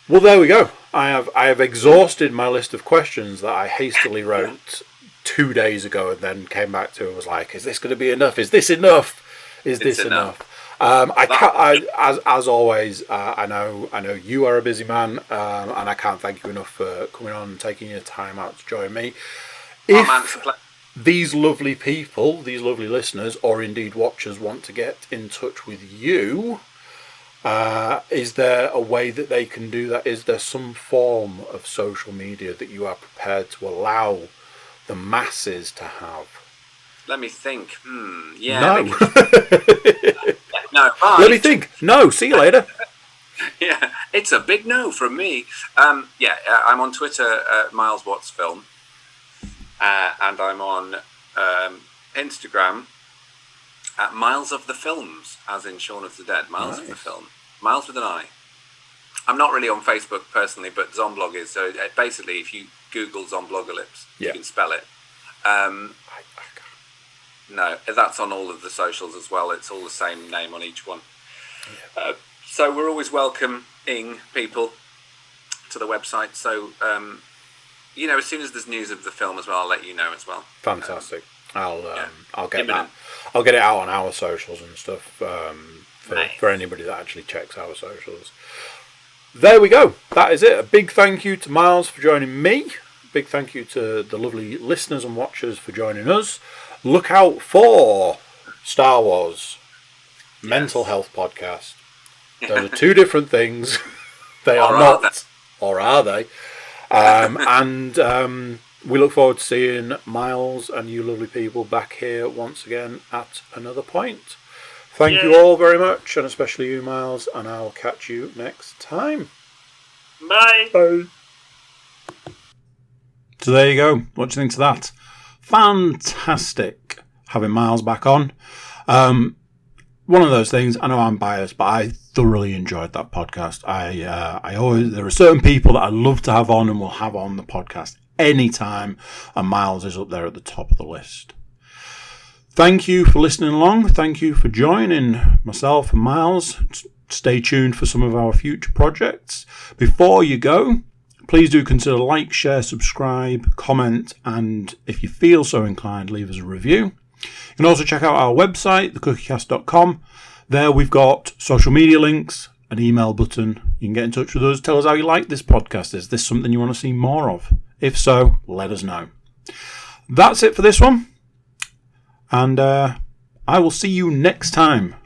Well, there we go. I have exhausted my list of questions that I hastily wrote 2 days ago, and then came back to and was like, "Is this going to be enough? Is this enough? Is this enough?" As always, I know you are a busy man, and I can't thank you enough for coming on and taking your time out to join me. If these lovely people, these lovely listeners, or indeed watchers, want to get in touch with you, is there a way that they can do that? Is there some form of social media that you are prepared to allow the masses to have? Let me think. Yeah. No. No. Bye. Let me think. No. See you later. Yeah, it's a big no from me. I'm on Twitter, Miles Watts Film. And I'm on Instagram at Miles of the Films, as in Shaun of the Dead. Miles of the Film. Miles with an I. I'm not really on Facebook personally, but Zomblog is. So basically, if you Google Zomblogalypse, you can spell it. No, that's on all of the socials as well. It's all the same name on each one. Yeah. So we're always welcoming people to the website. So... as soon as there's news of the film as well, I'll let you know as well. Fantastic. I'll get that. I'll get it out on our socials and stuff for anybody that actually checks our socials. There we go. That is it. A big thank you to Miles for joining me. Big thank you to the lovely listeners and watchers for joining us. Look out for Star Wars Mental Health Podcast. Those are two different things. They are not. Or are they? And we look forward to seeing Miles and you lovely people back here once again at another point. Thank you all very much, and especially you, Miles, and I'll catch you next time. Bye. Bye. So there you go. What do you think to that? Fantastic having Miles back on. One of those things, I know I'm biased, but I thoroughly enjoyed that podcast. I always, there are certain people that I love to have on and will have on the podcast anytime, and Miles is up there at the top of the list. Thank you for listening along. Thank you for joining myself and Miles. Stay tuned for some of our future projects. Before you go, please do consider like, share, subscribe, comment, and if you feel so inclined, leave us a review. You can also check out our website, thecookiecast.com. There we've got social media links, an email button. You can get in touch with us. Tell us how you like this podcast. Is this something you want to see more of? If so, let us know. That's it for this one. And I will see you next time.